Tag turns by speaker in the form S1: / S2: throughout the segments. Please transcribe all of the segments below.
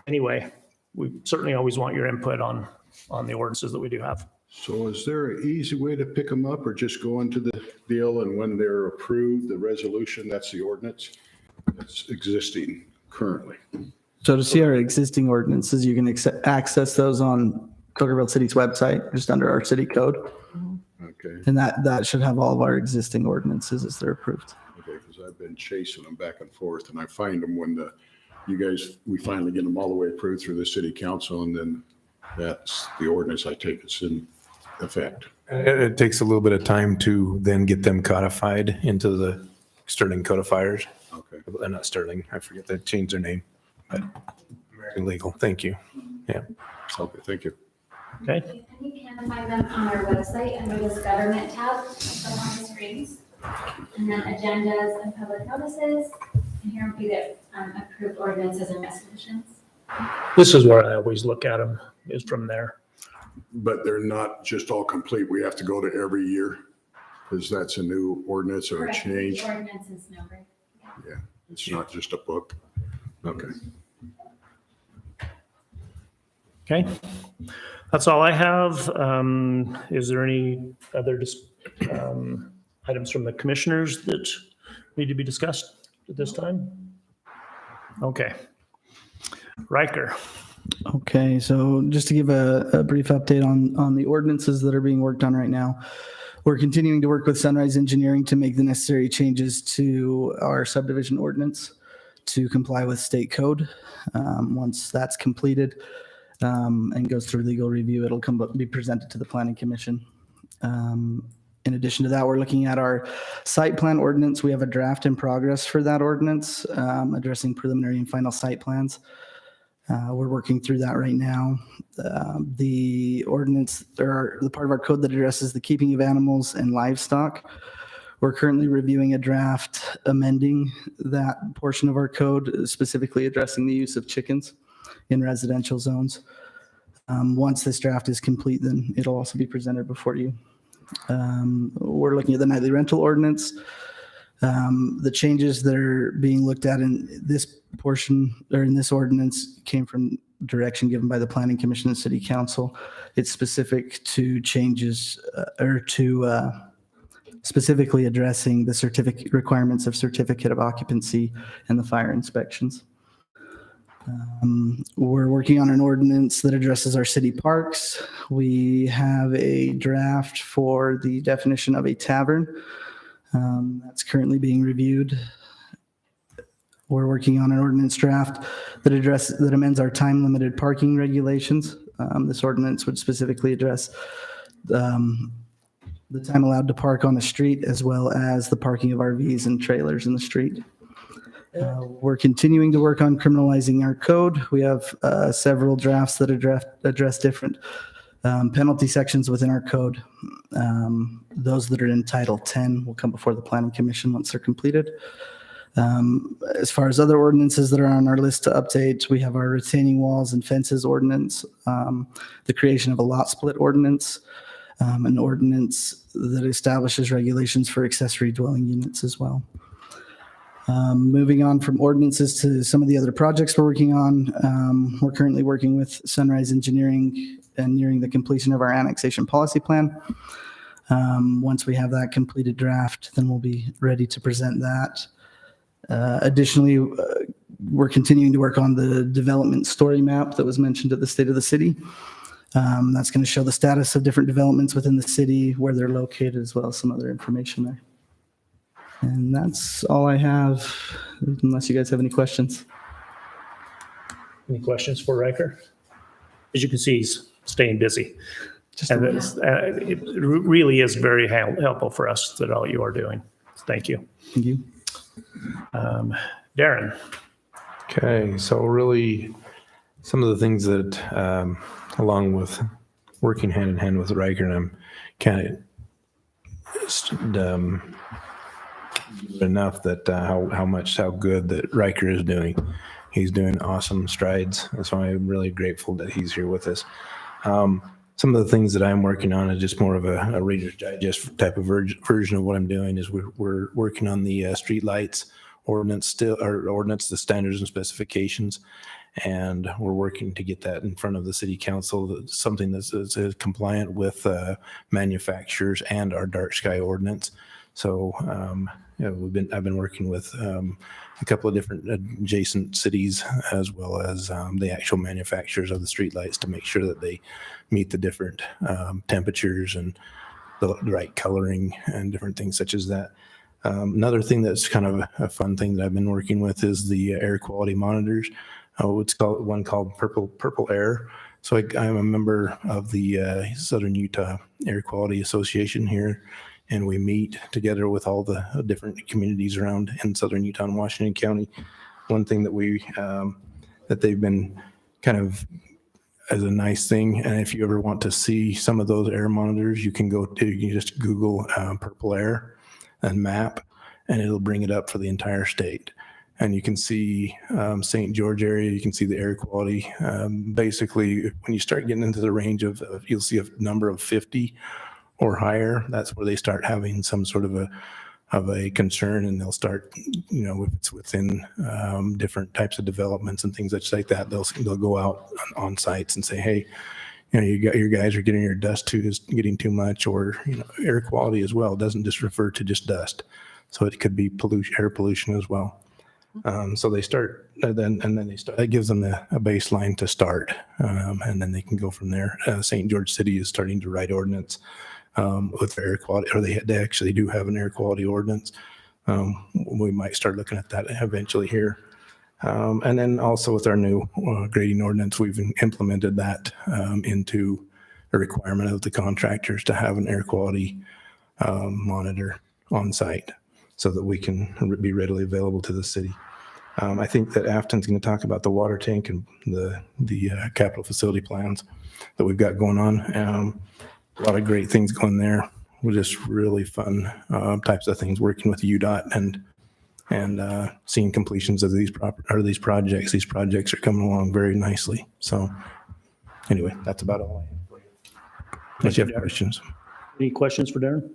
S1: Anyway, we certainly always want your input on the ordinances that we do have.
S2: So is there an easy way to pick them up or just go into the deal and when they're approved, the resolution, that's the ordinance that's existing currently?
S3: So to see our existing ordinances, you can access those on Cokerville City's website, just under our city code.
S2: Okay,
S3: And that should have all of our existing ordinances as they're approved.
S2: okay, because I've been chasing them back and forth and I find them when we finally get them all the way approved through the city council and then that's the ordinance I take it's in effect.
S4: It takes a little bit of time to then get them codified into the Sterling codifiers.
S2: Okay.
S4: Not Sterling, I forget they changed their name, but American Legal. Thank you. Yeah.
S2: Okay, thank you.
S1: Okay.
S5: And you can find them on our website under this government tab, up on the screens. And then agendas and public notices. And here would be the approved ordinances and resolutions.
S1: This is where I always look at them, is from there.
S2: But they're not just all complete. We have to go to every year because that's a new ordinance or a
S5: Correct.
S2: change.
S5: The ordinance is numbered.
S2: Yeah, it's not just a book. Okay.
S1: Okay. That's all I have. Is there any other items from the commissioners that need to be discussed at this time? Okay. Riker.
S3: Okay, so just to give a brief update on the ordinances that are being worked on right now. We're continuing to work with Sunrise Engineering to make the necessary changes to our subdivision ordinance to comply with state code. Once that's completed and goes through legal review, it'll be presented to the Planning Commission. In addition to that, we're looking at our site plan ordinance. We have a draft in progress for that ordinance addressing preliminary and final site plans. We're working through that right now. The ordinance, or the part of our code that addresses the keeping of animals and livestock, we're currently reviewing a draft amending that portion of our code, specifically addressing the use of chickens in residential zones. Once this draft is complete, then it'll also be presented before you. We're looking at the nightly rental ordinance. The changes that are being looked at in this portion or in this ordinance came from direction given by the Planning Commission and City Council. It's specific to changes specifically addressing the certificate requirements of certificate of occupancy and the fire inspections. We're working on an ordinance that addresses our city parks. We have a draft for the definition of a tavern. That's currently being reviewed. We're working on an ordinance draft that amends our time-limited parking regulations. This ordinance would specifically address the time allowed to park on the street as well as the parking of RVs and trailers in the street. We're continuing to work on criminalizing our code. We have several drafts that address different penalty sections within our code. Those that are in Title 10 will come before the Planning Commission once they're completed. As far as other ordinances that are on our list to update, we have our retaining walls and fences ordinance, the creation of a lot split ordinance, an ordinance that establishes regulations for accessory dwelling units as well. Moving on from ordinances to some of the other projects we're working on. We're currently working with Sunrise Engineering and nearing the completion of our annexation policy plan. Once we have that completed draft, then we'll be ready to present that. Additionally, we're continuing to work on the development story map that was mentioned at the State of the City. That's going to show the status of different developments within the city, where they're located, as well as some other information there. And that's all I have, unless you guys have any questions.
S1: Any questions for Riker? As you can see, he's staying busy. And it really is very helpful for us that all you are doing. Thank you.
S3: Thank you.
S1: Darren.
S4: Okay, so really some of the things that, along with working hand in hand with Riker, and I'm kind of enough that how good that Riker is doing. He's doing awesome strides. That's why I'm really grateful that he's here with us. Some of the things that I'm working on is just more of a Reader's Digest type of version of what I'm doing is we're working on the street lights ordinance still, or ordinance, the standards and specifications. And we're working to get that in front of the city council, something that's is compliant with manufacturers and our dark sky ordinance. So I've been working with a couple of different adjacent cities, as well as the actual manufacturers of the streetlights, to make sure that they meet the different temperatures and the right coloring and different things such as that. Another thing that's kind of a fun thing that I've been working with is the air quality monitors. It's called one called Purple Air. So I'm a member of the Southern Utah Air Quality Association here, and we meet together with all the different communities around in Southern Utah and Washington County. One thing that that they've been kind of as a nice thing, and if you ever want to see some of those air monitors, you can just Google Purple Air and map, and it'll bring it up for the entire state. And you can see St. George area, you can see the air quality. Basically, when you start getting into the range of, you'll see a number of 50 or higher, that's where they start having some sort of a concern, and they'll start, if it's within different types of developments and things such like that, they'll go out on sites and say, hey, your guys are getting your dust is getting too much, or air quality as well. It doesn't just refer to just dust, so it could be air pollution as well. So they start, it gives them a baseline to start, and then they can go from there. St. George City is starting to write ordinance with air quality, or they actually do have an air quality ordinance. We might start looking at that eventually here. And then also with our new grading ordinance, we've implemented that into a requirement of the contractors to have an air quality monitor on site, so that we can be readily available to the city. I think that Afton's going to talk about the water tank and the capital facility plans that we've got going on. A lot of great things going there. We're just really fun types of things, working with UDOT and seeing completions of these projects. These projects are coming along very nicely. So anyway, that's about all I have for you. Unless you have questions.
S1: Any questions for Darren?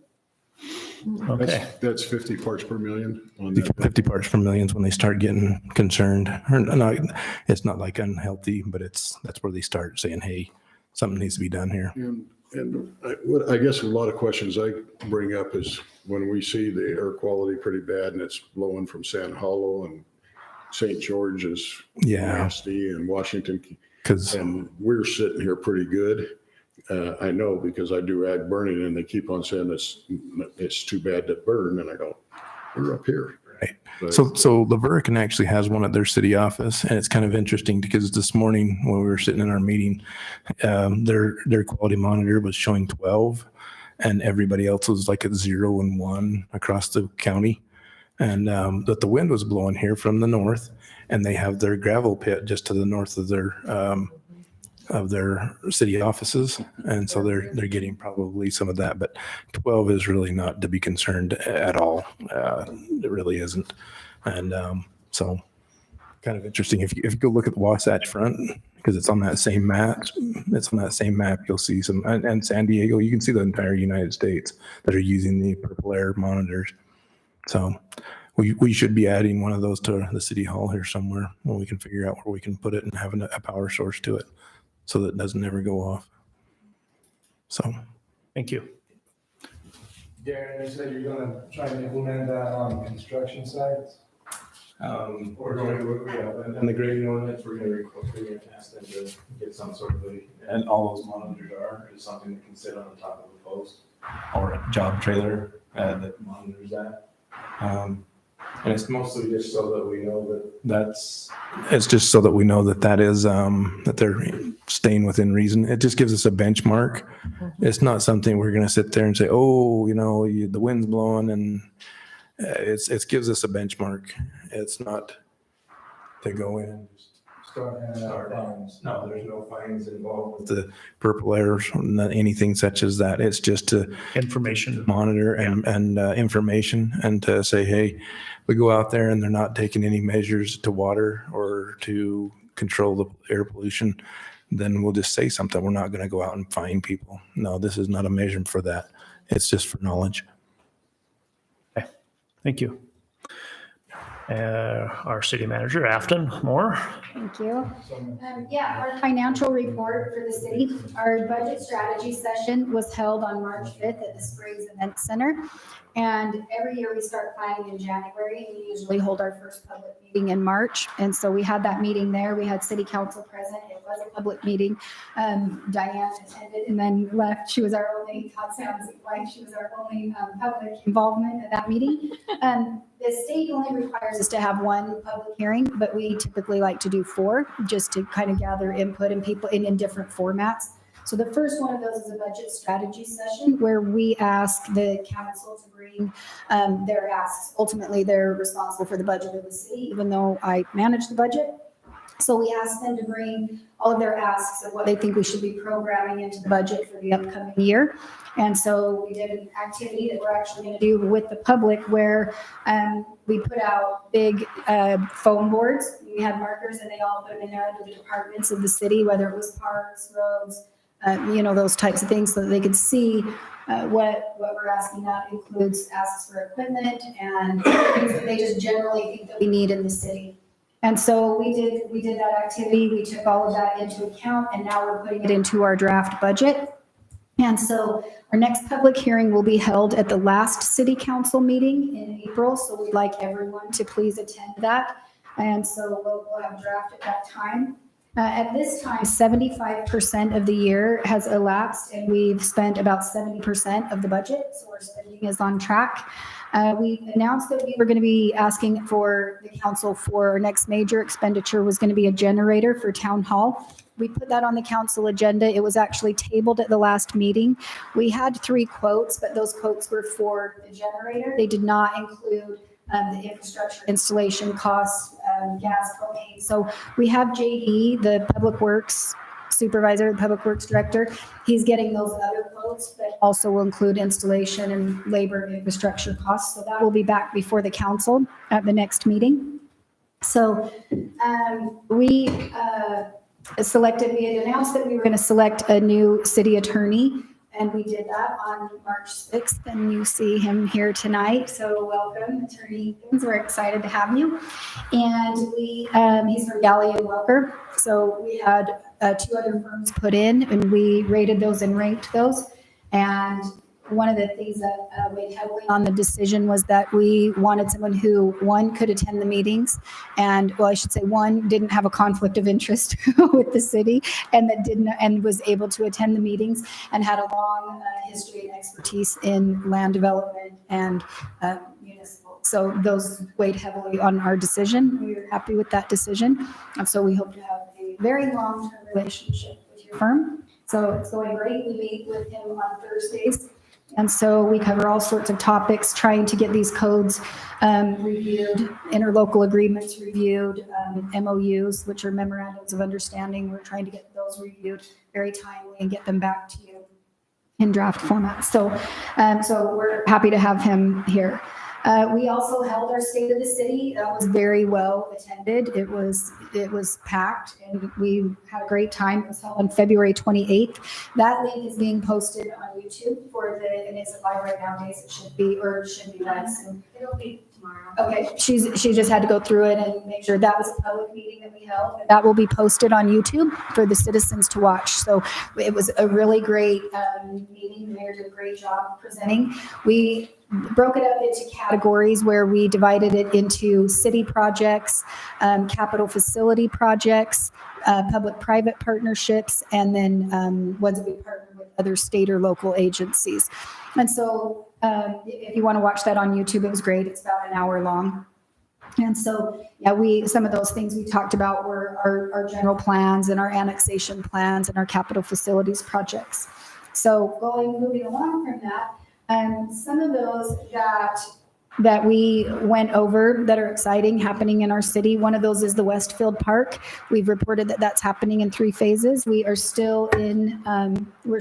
S1: Okay.
S2: That's 50 parts per million on that.
S4: 50 parts per million when they start getting concerned. Or not, it's not like unhealthy, but that's where they start saying, hey, something needs to be done here.
S2: And I guess a lot of questions I bring up is when we see the air quality pretty bad and it's blowing from Sand Hollow and St. George is nasty, and Washington, and we're sitting here pretty good. I know because I do ag burning, and they keep on saying it's too bad to burn, and I go, we're up here.
S4: Right. So Laverican actually has one at their city office, and it's kind of interesting because this morning when we were sitting in our meeting, their quality monitor was showing 12, and everybody else was like at 0 and 1 across the county. And that the wind was blowing here from the north, and they have their gravel pit just to the north of their city offices, and so they're getting probably some of that, but 12 is really not to be concerned at all. It really isn't. And so kind of interesting if you go look at the Wasatch Front, because it's on that same map, you'll see some, and San Diego, you can see the entire United States that are using the Purple Air monitors. So we should be adding one of those to the city hall here somewhere, when we can figure out where we can put it and have a power source to it, so that it doesn't ever go off. So.
S1: Thank you.
S6: Darren, you said you're gonna try to implement that on construction sites?
S4: We're going to, and the grading ordinance, we're going to ask them to get some sort of and all those monitors is something that can sit on the top of a post or a job trailer that monitors that. And it's mostly just so that we know that is, that they're staying within reason. It just gives us a benchmark. It's not something we're going to sit there and say, oh, the wind's blowing, and it gives us a benchmark. It's not to go in and just start fines. No, there's no fines involved with the Purple Air, not anything such as that. It's just to
S1: Information.
S4: monitor and information, and to say, hey, we go out there and they're not taking any measures to water or to control the air pollution, then we'll just say something. We're not going to go out and fine people. No, this is not a measurement for that. It's just for knowledge.
S1: Thank you. Our city manager, Afton Moore.
S7: Thank you. Yeah, our financial report for the city, our budget strategy session was held on March 5th at the Springs Event Center. And every year we start planning in January, and we usually hold our first public meeting in March. And so we had that meeting there. We had city council present. It was a public meeting. Diane attended and then left. She was our only, Todd sounds like she was our only public involvement at that meeting. The state only requires us to have one public hearing, but we typically like to do 4 just to kind of gather input and people in different formats. So the first one of those is a budget strategy session where we ask the council to bring their asks. Ultimately, they're responsible for the budget of the city, even though I manage the budget. So we ask them to bring all of their asks of what they think we should be programming into the budget for the upcoming year. And so we did an activity that we're actually going to do with the public where we put out big phone boards. We had markers and they all put them in there under the departments of the city, whether it was parks, roads, those types of things so that they could see what we're asking. That includes asks for equipment and things that they just generally think that we need in the city. And so we did that activity. We took all of that into account and now we're putting it into our draft budget. And so our next public hearing will be held at the last city council meeting in April. So we'd like everyone to please attend that. And so we'll have a draft at that time. At this time, 75% of the year has elapsed and we've spent about 70% of the budget. So our spending is on track. We announced that we were going to be asking for the council for our next major expenditure was going to be a generator for town hall. We put that on the council agenda. It was actually tabled at the last meeting. We had 3 quotes, but those quotes were for the generator. They did not include the infrastructure installation costs, gas, propane. So we have JD, the Public Works Supervisor, the Public Works Director. He's getting those other quotes that also will include installation and labor and infrastructure costs. So that will be back before the council at the next meeting. So we had announced that we were going to select a new city attorney. And we did that on March 6th, and you see him here tonight. So welcome, Attorney Gibbons. We're excited to have you. And he's from Galley and Welker. So we had 2 other firms put in, and we rated those and ranked those. And one of the things that weighed heavily on the decision was that we wanted someone who, 1, could attend the meetings, and, well, I should say 1, didn't have a conflict of interest with the city, and was able to attend the meetings, and had a long history and expertise in land development and municipal. So those weighed heavily on our decision. We were happy with that decision, and so we hope to have a very long-term relationship with your firm. So it's going great. We meet with him on Thursdays. And so we cover all sorts of topics, trying to get these codes reviewed, interlocal agreements reviewed, MOUs, which are memorandums of understanding. We're trying to get those reviewed very timely and get them back to you in draft format. So we're happy to have him here. We also held our State of the City. That was very well attended. It was packed and we had a great time. It was held on February 28th. That link is being posted on YouTube and it's live right now, Days. It should be live soon.
S5: It'll be tomorrow.
S7: Okay, she just had to go through it and make sure that was a public meeting that we held. That will be posted on YouTube for the citizens to watch. So it was a really great meeting. The mayor did a great job presenting. We broke it up into categories where we divided it into city projects, capital facility projects, public-private partnerships, and then ones that we partner with other state or local agencies. And so if you want to watch that on YouTube, it was great. It's about an hour long. And so, yeah, some of those things we talked about were our general plans and our annexation plans and our capital facilities projects. So moving along from that, some of those that we went over that are exciting happening in our city. One of those is the Westfield Park. We've reported that that's happening in 3 phases. We are still we're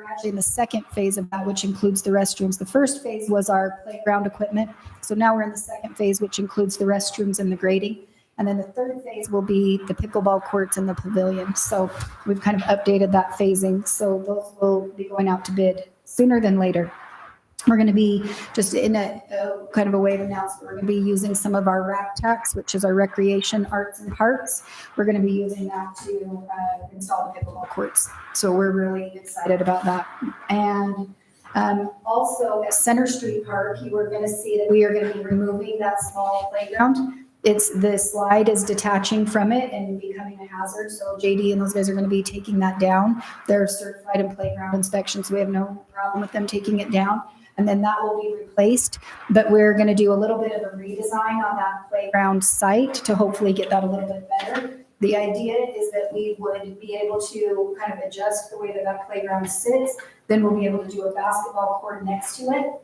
S7: actually in the second phase of that, which includes the restrooms. The first phase was our playground equipment. So now we're in the second phase, which includes the restrooms and the grading. And then the third phase will be the pickleball courts and the pavilion. So we've kind of updated that phasing. So those will be going out to bid sooner than later. We're going to be just in a kind of a way of announcement. We're going to be using some of our RAC tax, which is our recreation, arts, and parks. We're going to be using that to install the pickleball courts. So we're really excited about that. And also at Center Street Park, you are going to see that we are going to be removing that small playground. The slide is detaching from it and becoming a hazard. So JD and those guys are going to be taking that down. They're certified in playground inspection, so we have no problem with them taking it down. And then that will be replaced. But we're going to do a little bit of a redesign on that playground site to hopefully get that a little bit better. The idea is that we would be able to kind of adjust the way that that playground sits. Then we'll be able to do a basketball court next to it.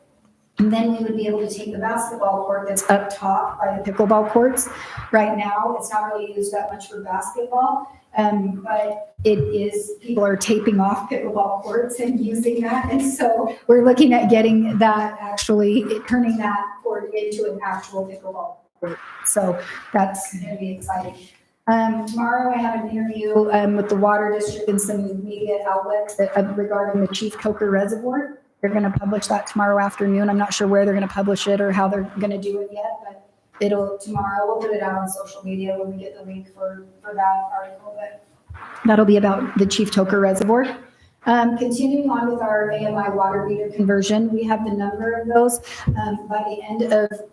S7: And then we would be able to take the basketball court that's up top by the pickleball courts. Right now, it's not really used that much for basketball, but it is, people are taping off pickleball courts and using that. And so we're looking at getting that turning that court into an actual pickleball court. So that's going to be exciting. Tomorrow I have an interview with the Water District and some media outlets regarding the Chief Coker Reservoir. They're going to publish that tomorrow afternoon. I'm not sure where they're going to publish it or how they're going to do it yet, but tomorrow we'll put it out on social media when we get the link for that article. But that'll be about the Chief Coker Reservoir. Continuing on with our AMI water meter conversion, we have the number of those. By the end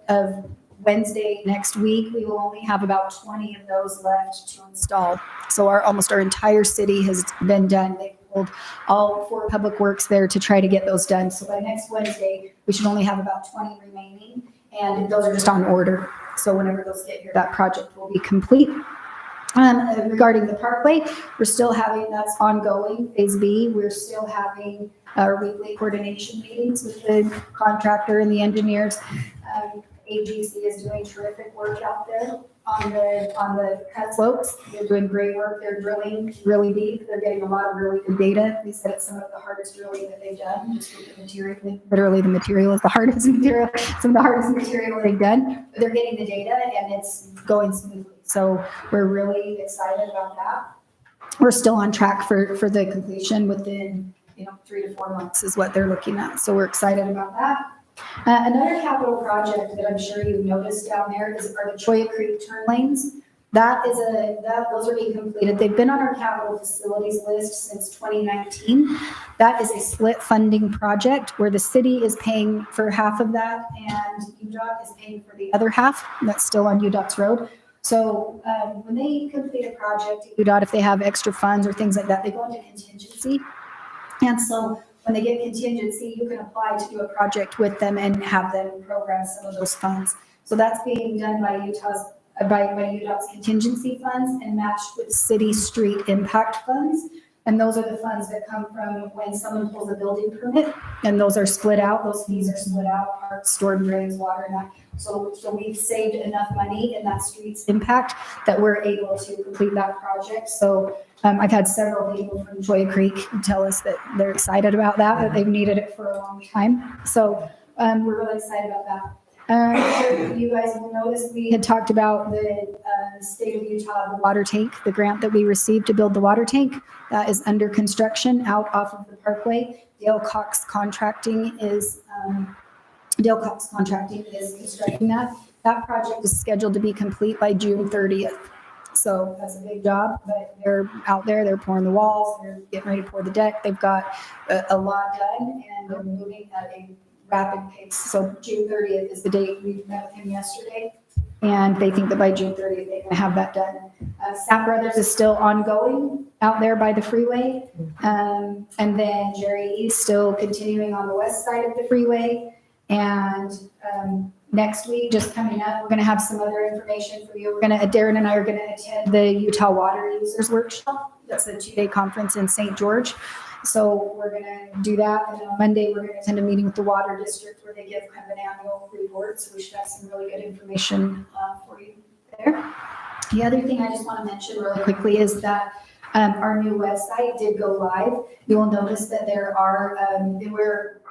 S7: of Wednesday next week, we will only have about 20 of those left to install. So almost our entire city has been done. They pulled all 4 public works there to try to get those done. So by next Wednesday, we should only have about 20 remaining, and those are just on order. So whenever those get here, that project will be complete. Regarding the Parkway, we're still having, that's ongoing, Phase B. We're still having our weekly coordination meetings with the contractor and the engineers. AGC is doing terrific work out there on the cut slopes. They're doing great work. They're drilling really deep. They're getting a lot of really good data. They said it's some of the hardest drilling that they've done. Just with the material, literally the material is the hardest material. Some of the hardest material they've done. But they're getting the data and it's going smoothly. So we're really excited about that. We're still on track for the completion within 3 to 4 months is what they're looking at. So we're excited about that. Another capital project that I'm sure you've noticed down there are the Choya Creek turn lanes. Those are being completed. They've been on our capital facilities list since 2019. That is a split funding project where the city is paying for half of that and UDOT is paying for the other half. That's still on UDOT's road. So when they complete a project, UDOT, if they have extra funds or things like that, they go into contingency. And so when they get contingency, you can apply to do a project with them and have them program some of those funds. So that's being done by UDOT's contingency funds and matched with city street impact funds. And those are the funds that come from when someone pulls a building permit, and those are split out. Those fees are split out, parks, storm drains, water, and that. So we've saved enough money in that streets impact that we're able to complete that project. So I've had several people from Choya Creek tell us that they're excited about that they've needed it for a long time. So we're really excited about that. You guys will notice we had talked about the state of Utah, the water tank, the grant that we received to build the water tank. That is under construction out off of the Parkway. Dale Cox Contracting is constructing that. That project is scheduled to be complete by June 30th. So that's a big job, but they're out there, they're pouring the walls, they're getting ready to pour the deck. They've got a lot done and they're moving at a rapid pace. So June 30th is the date. We met with him yesterday and they think that by June 30th, they're gonna have that done. Stapp Brothers is still ongoing out there by the freeway. And then Jerry is still continuing on the west side of the freeway. And next week, just coming up, we're going to have some other information for you. Darren and I are going to attend the Utah Water Users Workshop. That's a 2-day conference in St. George. So we're going to do that. And then on Monday, we're going to attend a meeting with the Water District where they give kind of an annual report. So we should have some really good information for you there. The other thing I just want to mention really quickly is that our new website did go live. You will notice that there are, we're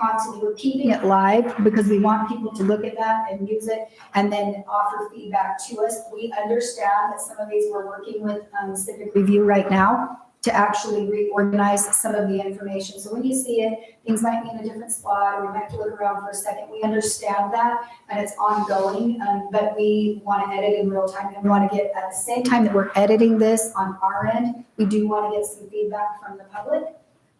S7: keeping it live because we want people to look at that and use it and then offer feedback to us. We understand that some of these we're working with Civic Review right now. to actually reorganize some of the information. So when you see it, things might be in a different spot, or we might have to look around for a second. We understand that, and it's ongoing, but we want to edit in real time, and we want to get, at the same time that we're editing this on our end, we do want to get some feedback from the public.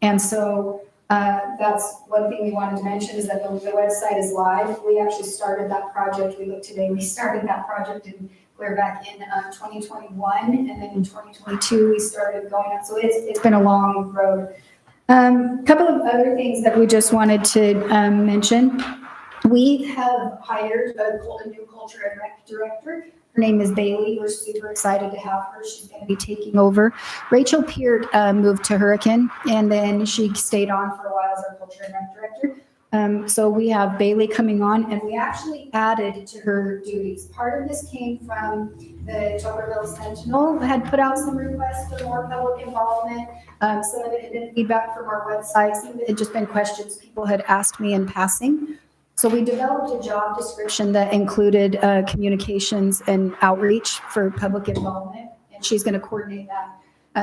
S7: And so that's one thing we wanted to mention, is that the website is live. We actually started that project. We looked today, we started that project we're back in 2021, and then in 2022 we started going on. So it's been a long road. Couple of other things that we just wanted to mention. We have hired a new culture and rec director. Her name is Bailey. We're super excited to have her. She's going to be taking over. Rachel Peart moved to Hurricane, and then she stayed on for a while as our culture and rec director. So we have Bailey coming on, and we actually added to her duties. Part of this came from the Toberville Sentinel, had put out some requests for more public involvement. Some of it had been feedback from our website. Some of it had just been questions people had asked me in passing. So we developed a job description that included communications and outreach for public involvement, and she's going to coordinate that.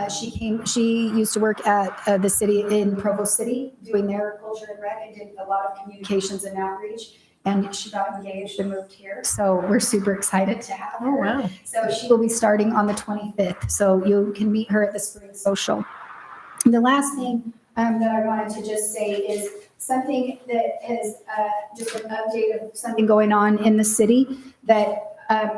S7: She used to work at the city in Provo City doing their culture and rec, and did a lot of communications and outreach. And she got engaged and moved here. So we're super excited to have her.
S8: Oh, wow.
S7: So she will be starting on the 25th. So you can meet her at the Spring Social. And the last thing that I wanted to just say is something that is just an update of something going on in the city that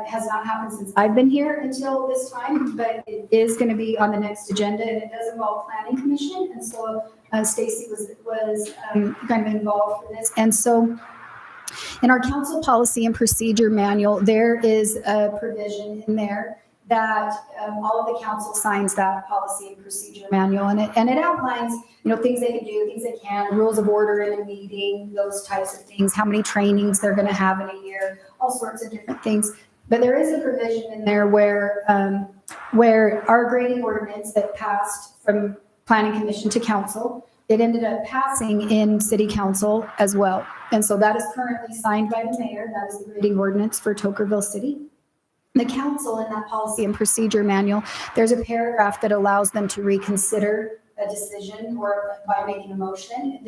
S7: has not happened since I've been here until this time, but it is going to be on the next agenda, and it does involve planning commission. And so Stacy was kind of involved for this. And so in our council policy and procedure manual, there is a provision in there that all of the council signs that policy and procedure manual, and it outlines, things they can do, things they can, rules of order in a meeting, those types of things, how many trainings they're going to have in a year, all sorts of different things. But there is a provision in there where our grading ordinance that passed from planning commission to council, it ended up passing in city council as well. And so that is currently signed by the mayor. That is the grading ordinance for Tokerville City. The council, in that policy and procedure manual, there's a paragraph that allows them to reconsider a decision, or by making a motion,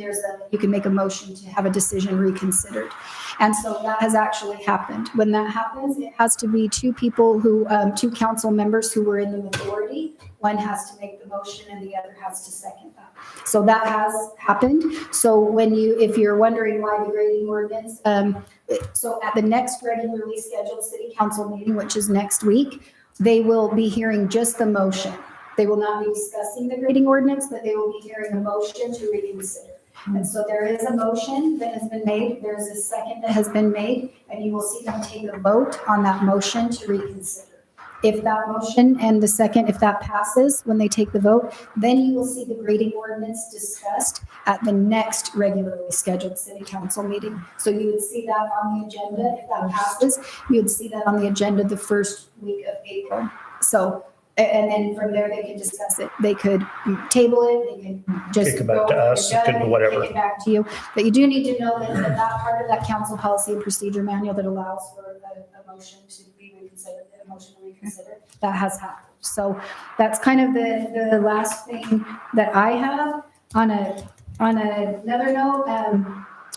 S7: you can make a motion to have a decision reconsidered. And so that has actually happened. When that happens, it has to be two council members who were in the majority. One has to make the motion and the other has to second that. So that has happened. So if you're wondering why the grading ordinance, so at the next regularly scheduled city council meeting, which is next week, they will be hearing just the motion. They will not be discussing the grading ordinance, but they will be hearing a motion to reconsider. And so there is a motion that has been made. There's a second that has been made, and you will see them take a vote on that motion to reconsider. If that motion and the second, if that passes when they take the vote, then you will see the grading ordinance discussed at the next regularly scheduled city council meeting. So you would see that on the agenda. If that passes, you would see that on the agenda the first week of April. So, and then from there, they can discuss it. They could table it, they can just
S1: Kick it back to us, it could be whatever.
S7: Kick it back to you. But you do need to know that part of that council policy and procedure manual that allows for a motion to be reconsidered, that has happened. So that's kind of the last thing that I have. On another note,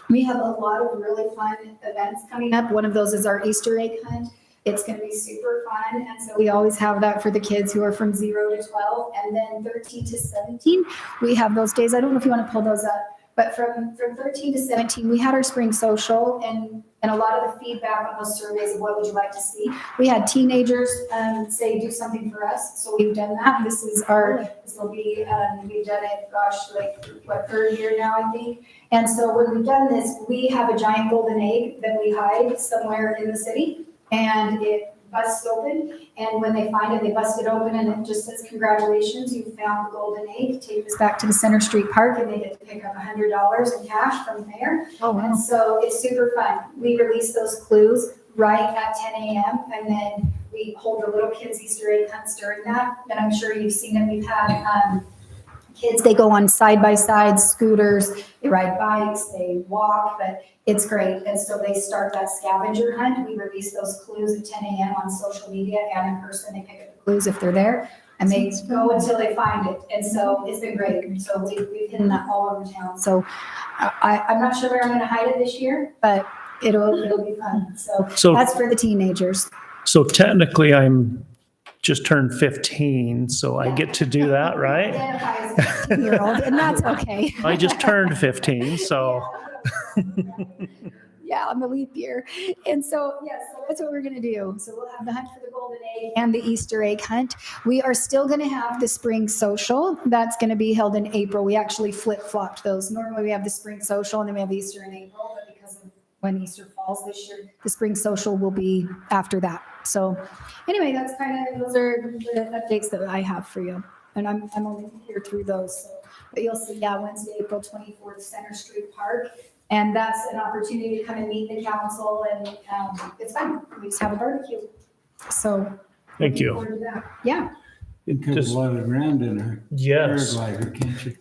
S7: we have a lot of really fun events coming up. One of those is our Easter egg hunt. It's going to be super fun. And so we always have that for the kids who are from 0 to 12. And then 13 to 17, we have those days. I don't know if you want to pull those up, but from 13 to 17, we had our spring social, and a lot of the feedback on those surveys of what would you like to see. We had teenagers say, do something for us. So we've done that. This will be, we've done it, third year now, I think. And so when we've done this, we have a giant golden egg that we hide somewhere in the city, and it busts open. And when they find it, they bust it open, and it just says, congratulations, you found the golden egg. Take this back to the Center Street Park, and they get to pick up $100 in cash from there.
S8: Oh, wow.
S7: And so it's super fun. We release those clues right at 10 a.m. and then we hold the little kids Easter egg hunts during that. And I'm sure you've seen it. We've had kids, they go on side-by-side scooters, they ride bikes, they walk, but it's great. And so they start that scavenger hunt. We release those clues at 10 a.m. on social media and in person. They pick up the clues if they're there. And they go until they find it. And so it's been great. So we've hidden that all over town. So I'm not sure where I'm going to hide it this year, but it'll be fun. So that's for the teenagers.
S1: So technically, I'm just turned 15, so I get to do that, right?
S7: Identify as a 15-year-old, and that's okay.
S1: I just turned 15, so.
S7: Yeah, I'm a leap year. And so, yeah, so that's what we're going to do. So we'll have the hunt for the golden egg and the Easter egg hunt. We are still going to have the spring social. That's going to be held in April. We actually flip-flopped those. Normally we have the spring social and then we have Easter in April, but because of when Easter falls this year, the spring social will be after that. So anyway, that's those are the updates that I have for you. And I'm only here through those. So, but you'll see, Wednesday, April 24th, Center Street Park. And that's an opportunity to come and meet the council, and it's fun. We just have a barbecue. So.
S1: Thank
S7: looking
S1: you.
S7: forward to that. Yeah.
S8: You can cover
S1: Just-
S8: a lot of ground in a
S1: Yes.
S8: paraglider, can't you?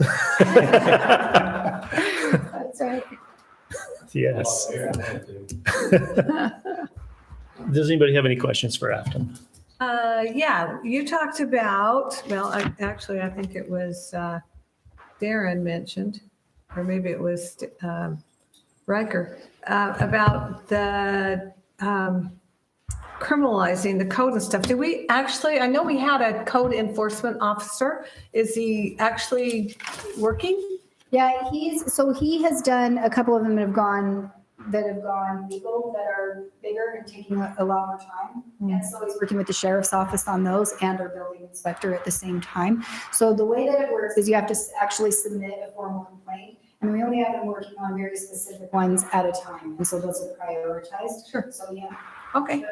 S7: That's right.
S1: Yes. Does anybody have any questions for Afton?
S9: Yeah, you talked about, actually, I think it was Darren mentioned, or maybe it was Riker, about the criminalizing the code and stuff. Did we actually, I know we had a code enforcement officer. Is he actually working?
S7: Yeah, he has done a couple of them that have gone legal, that are bigger and taking a lot more time. And so he's working with the sheriff's office on those and our building inspector at the same time. So the way that it works is you have to actually submit a formal complaint. And we only have them working on very specific ones at a time. And so those are prioritized.
S9: Sure.
S7: So, yeah.
S9: Okay,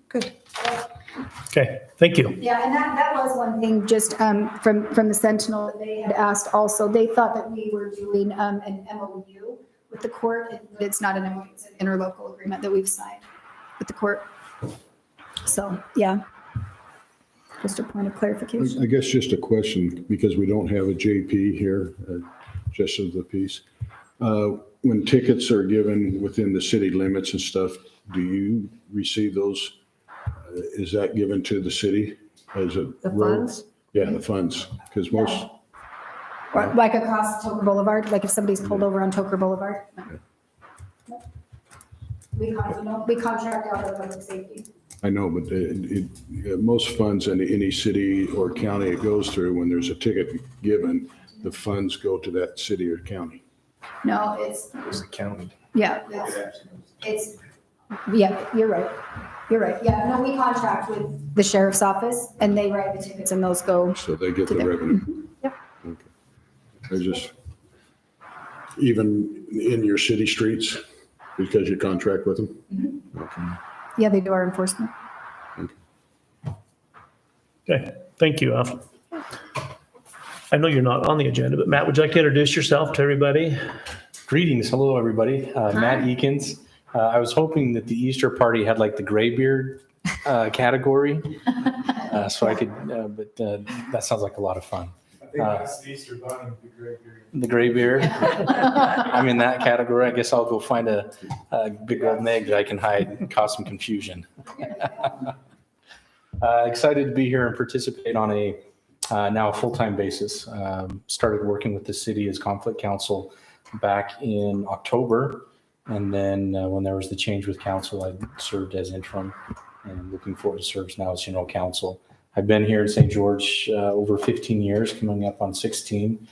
S9: good.
S1: Okay, thank you.
S7: Yeah, and that was one thing just from the Sentinel that they had asked also. They thought that we were doing an MOU with the court, but it's not an MOU, it's an interlocal agreement that we've signed with the court. So, yeah. Just a point of clarification.
S2: I guess just a question, because we don't have a JP here, just of the piece. When tickets are given within the city limits and stuff, do you receive those? Is that given to the city as a?
S9: The
S2: road?
S9: funds?
S2: Yeah, the funds, because most,
S7: Or like across Toker Boulevard, like if somebody's pulled over on Toker Boulevard. No. We contract out our public safety.
S2: I know, but most funds in any city or county it goes through, when there's a ticket given, the funds go to that city or county.
S7: No, it's,
S4: It's the county.
S7: yeah, yeah, you're right. You're right. Yeah, no, we contract with the sheriff's office and they write the tickets and those go.
S2: So they get
S7: To
S2: the
S7: them.
S2: revenue.
S7: Yep.
S2: Okay. I just, even in your city streets, because you contract with them? Okay.
S7: Yeah, they do our enforcement.
S1: Okay, thank you, Afton. I know you're not on the agenda, but Matt, would you like to introduce yourself to everybody?
S10: Greetings. Hello, everybody. Matt Eakins. I was hoping that the Easter party had like the graybeard category. So I could, but that sounds like a lot of fun.
S6: I think that's the Easter bunny, the great beard.
S10: The graybeard. I'm in that category. I guess I'll go find a big golden egg that I can hide and cause some confusion. Excited to be here and participate on a now a full-time basis. Started working with the city as conflict counsel back in October. And then when there was the change with council, I served as interim and looking forward to serve now as general counsel. I've been here in St. George over 15 years, coming up on 16,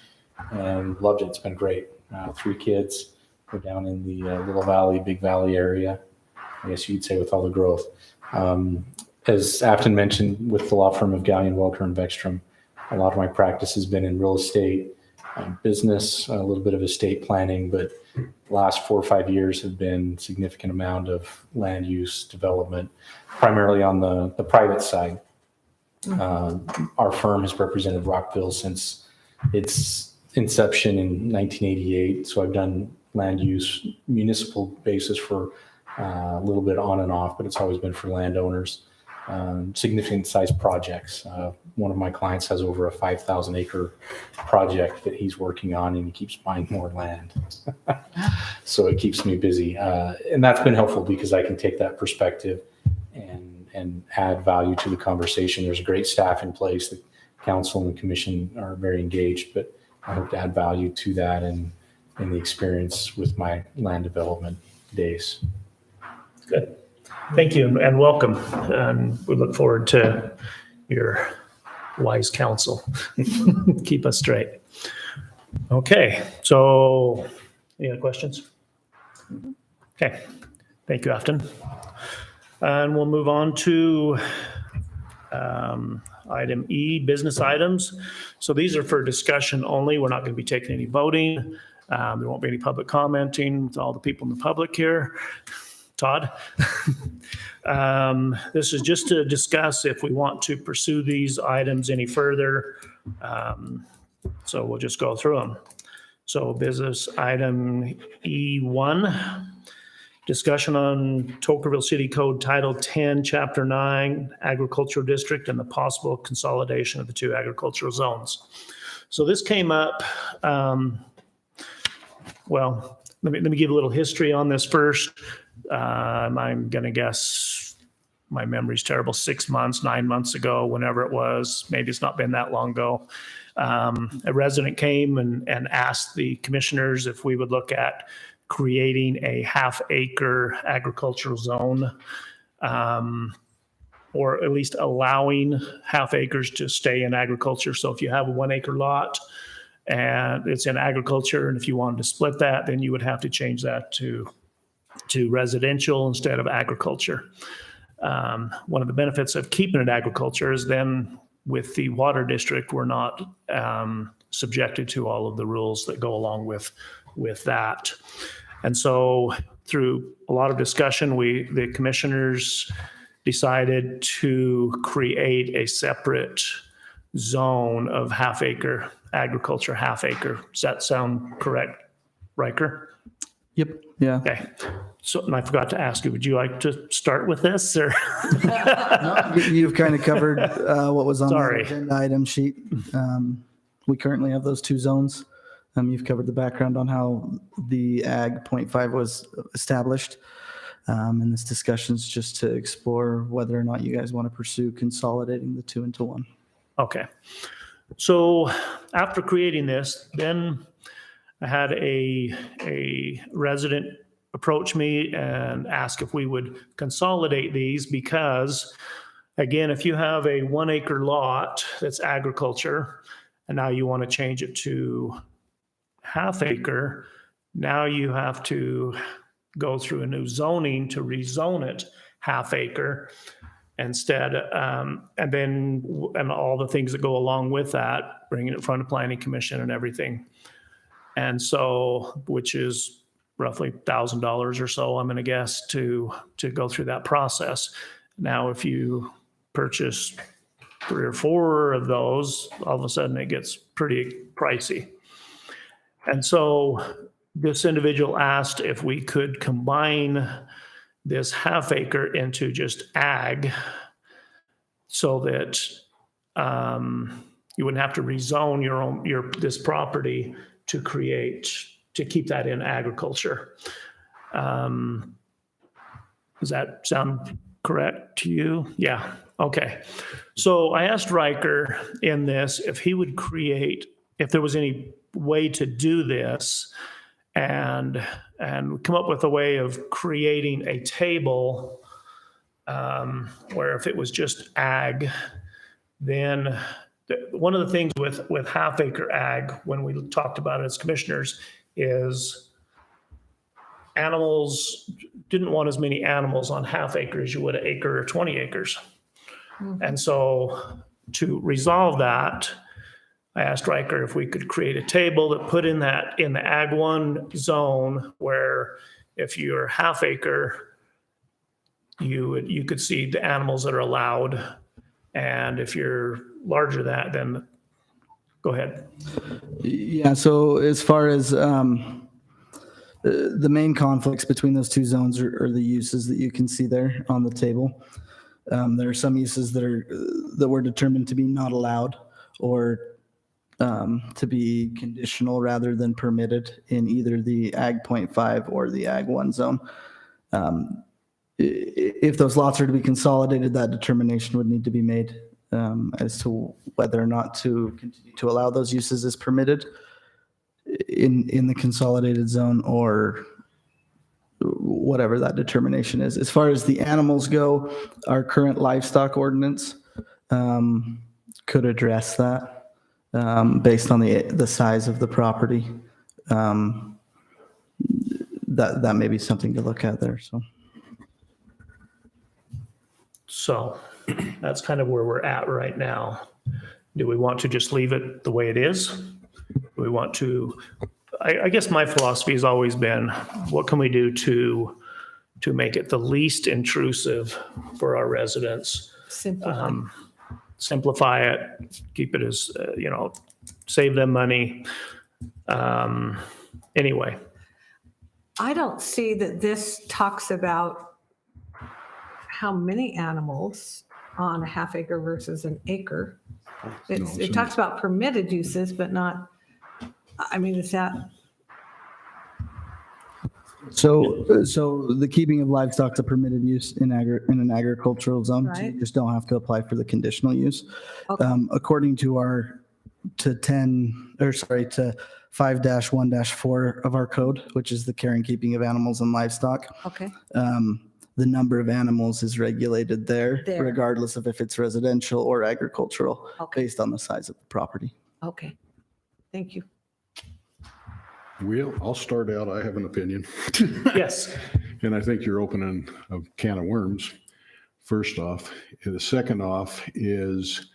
S10: and loved it. It's been great. 3 kids. We're down in the Little Valley, Big Valley area, I guess you'd say, with all the growth. As Afton mentioned, with the law firm of Gallion, Welker, and Beckstrom, a lot of my practice has been in real estate, business, a little bit of estate planning, but the last 4 or 5 years have been significant amount of land use development, primarily on the private side. Our firm has represented Rockville since its inception in 1988. So I've done land use municipal basis for a little bit on and off, but it's always been for landowners. Significant size projects. One of my clients has over a 5,000 acre project that he's working on, and he keeps buying more land. So it keeps me busy. And that's been helpful because I can take that perspective and and add value to the conversation. There's a great staff in place. The council and commission are very engaged, but I hope to add value to that and the experience with my land development days.
S1: Good. Thank you and welcome. And we look forward to your wise counsel. Keep us straight. Okay, so any other questions? Okay, thank you, Afton. And we'll move on to item E, business items. So these are for discussion only. We're not going to be taking any voting. There won't be any public commenting with all the people in the public here. Todd? This is just to discuss if we want to pursue these items any further. So we'll just go through them. So business item E1, discussion on Tocqueville City Code Title 10, Chapter 9, Agricultural District, and the possible consolidation of the two agricultural zones. So this came up, well, let me give a little history on this first. I'm going to guess, my memory's terrible, 6 months, 9 months ago, whenever it was, maybe it's not been that long ago. A resident came and asked the commissioners if we would look at creating a half-acre agricultural zone, or at least allowing half acres to stay in agriculture. So if you have a 1 acre lot and it's in agriculture, and if you wanted to split that, then you would have to change that to residential instead of agriculture. One of the benefits of keeping it agriculture is then with the water district, we're not subjected to all of the rules that go along with that. And so through a lot of discussion, the commissioners decided to create a separate zone of half-acre agriculture, half-acre. Does that sound correct, Riker?
S3: Yep. Yeah.
S1: Okay. So, and I forgot to ask you, would you like to start with this or?
S3: No, you've kind of covered what was on
S1: Sorry.
S3: the agenda item sheet. We currently have those two zones. You've covered the background on how the Ag 0.5 was established. And this discussion is just to explore whether or not you guys want to pursue consolidating the two into one.
S1: Okay. So after creating this, then I had a resident approach me and ask if we would consolidate these because, again, if you have a 1 acre lot that's agriculture and now you want to change it to half acre, now you have to go through a new zoning to rezone it half acre instead, and all the things that go along with that, bringing it in front of planning commission and everything. And so, which is roughly $1,000 or so, I'm going to guess, to go through that process. Now, if you purchase 3 or 4 of those, all of a sudden it gets pretty pricey. And so this individual asked if we could combine this half acre into just ag so that you wouldn't have to rezone this property to keep that in agriculture. Does that sound correct to you? Yeah. Okay. So I asked Riker in this if he would if there was any way to do this and come up with a way of creating a table where if it was just ag, then one of the things with half acre ag, when we talked about it as commissioners, is animals didn't want as many animals on half acre as you would an acre or 20 acres. Mm-hmm. And so to resolve that, I asked Riker if we could create a table that put in the Ag 1 zone where if you're half acre, you could see the animals that are allowed. And if you're larger than that, then go ahead.
S3: Yeah. So as far as the main conflicts between those two zones are the uses that you can see there on the table. There are some uses that were determined to be not allowed or to be conditional rather than permitted in either the Ag 0.5 or the Ag 1 zone. if those lots are to be consolidated, that determination would need to be made as to whether or not to continue to allow those uses as permitted in the consolidated zone, or whatever that determination is. As far as the animals go, our current livestock ordinance could address that based on the size of the property. That may be something to look at there, so.
S1: So that's kind of where we're at right now. Do we want to just leave it the way it is? Do we want to, I guess my philosophy has always been, what can we do to make it the least intrusive for our residents? Simplify it, keep it as, save them money. Anyway.
S9: I don't see that this talks about how many animals on a half acre versus an acre. It talks about permitted uses, but not, is that?
S3: So the keeping of livestock is a permitted use in an agricultural zone. So you
S9: Right.
S3: just don't have to apply for the conditional use.
S9: Okay.
S3: According to 5-1-4 of our code, which is the care and keeping of animals and livestock,
S9: Okay,
S3: the number of animals is regulated there,
S9: There.
S3: regardless of if it's residential or agricultural,
S9: Okay.
S3: based on the size of the property.
S9: okay. Thank you.
S2: Well, I'll start out. I have an opinion.
S1: Yes.
S2: And I think you're opening a can of worms, first off. And the second off is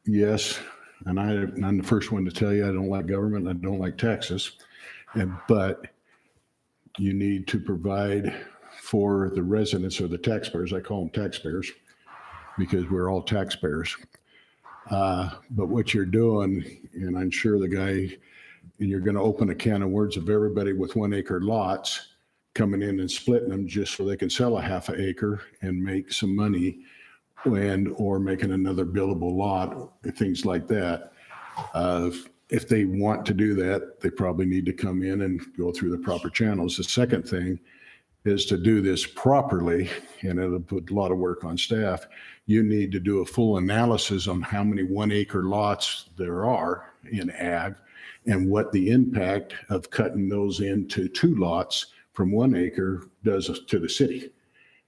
S2: yes, and I'm the first one to tell you I don't like government, I don't like taxes, but you need to provide for the residents or the taxpayers. I call them taxpayers because we're all taxpayers. But what you're doing, and I'm sure and you're going to open a can of worms of everybody with 1 acre lots coming in and splitting them just so they can sell a half an acre and make some money, or making another buildable lot, things like that. If they want to do that, they probably need to come in and go through the proper channels. The second thing is to do this properly, and it'll put a lot of work on staff. You need to do a full analysis on how many 1 acre lots there are in ag, and what the impact of cutting those into 2 lots from 1 acre does to the city.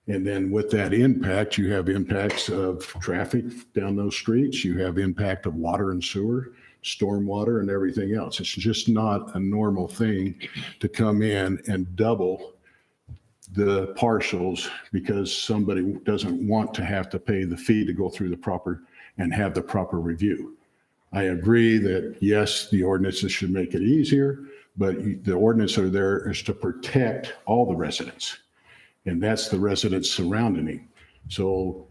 S2: And then with that impact, you have impacts of traffic down those streets. You have impact of water and sewer, stormwater, and everything else. It's just not a normal thing to come in and double the parcels because somebody doesn't want to have to pay the fee to go through the proper and have the proper review. I agree that, yes, the ordinances should make it easier, but the ordinance are there is to protect all the residents. And that's the residents surrounding him. So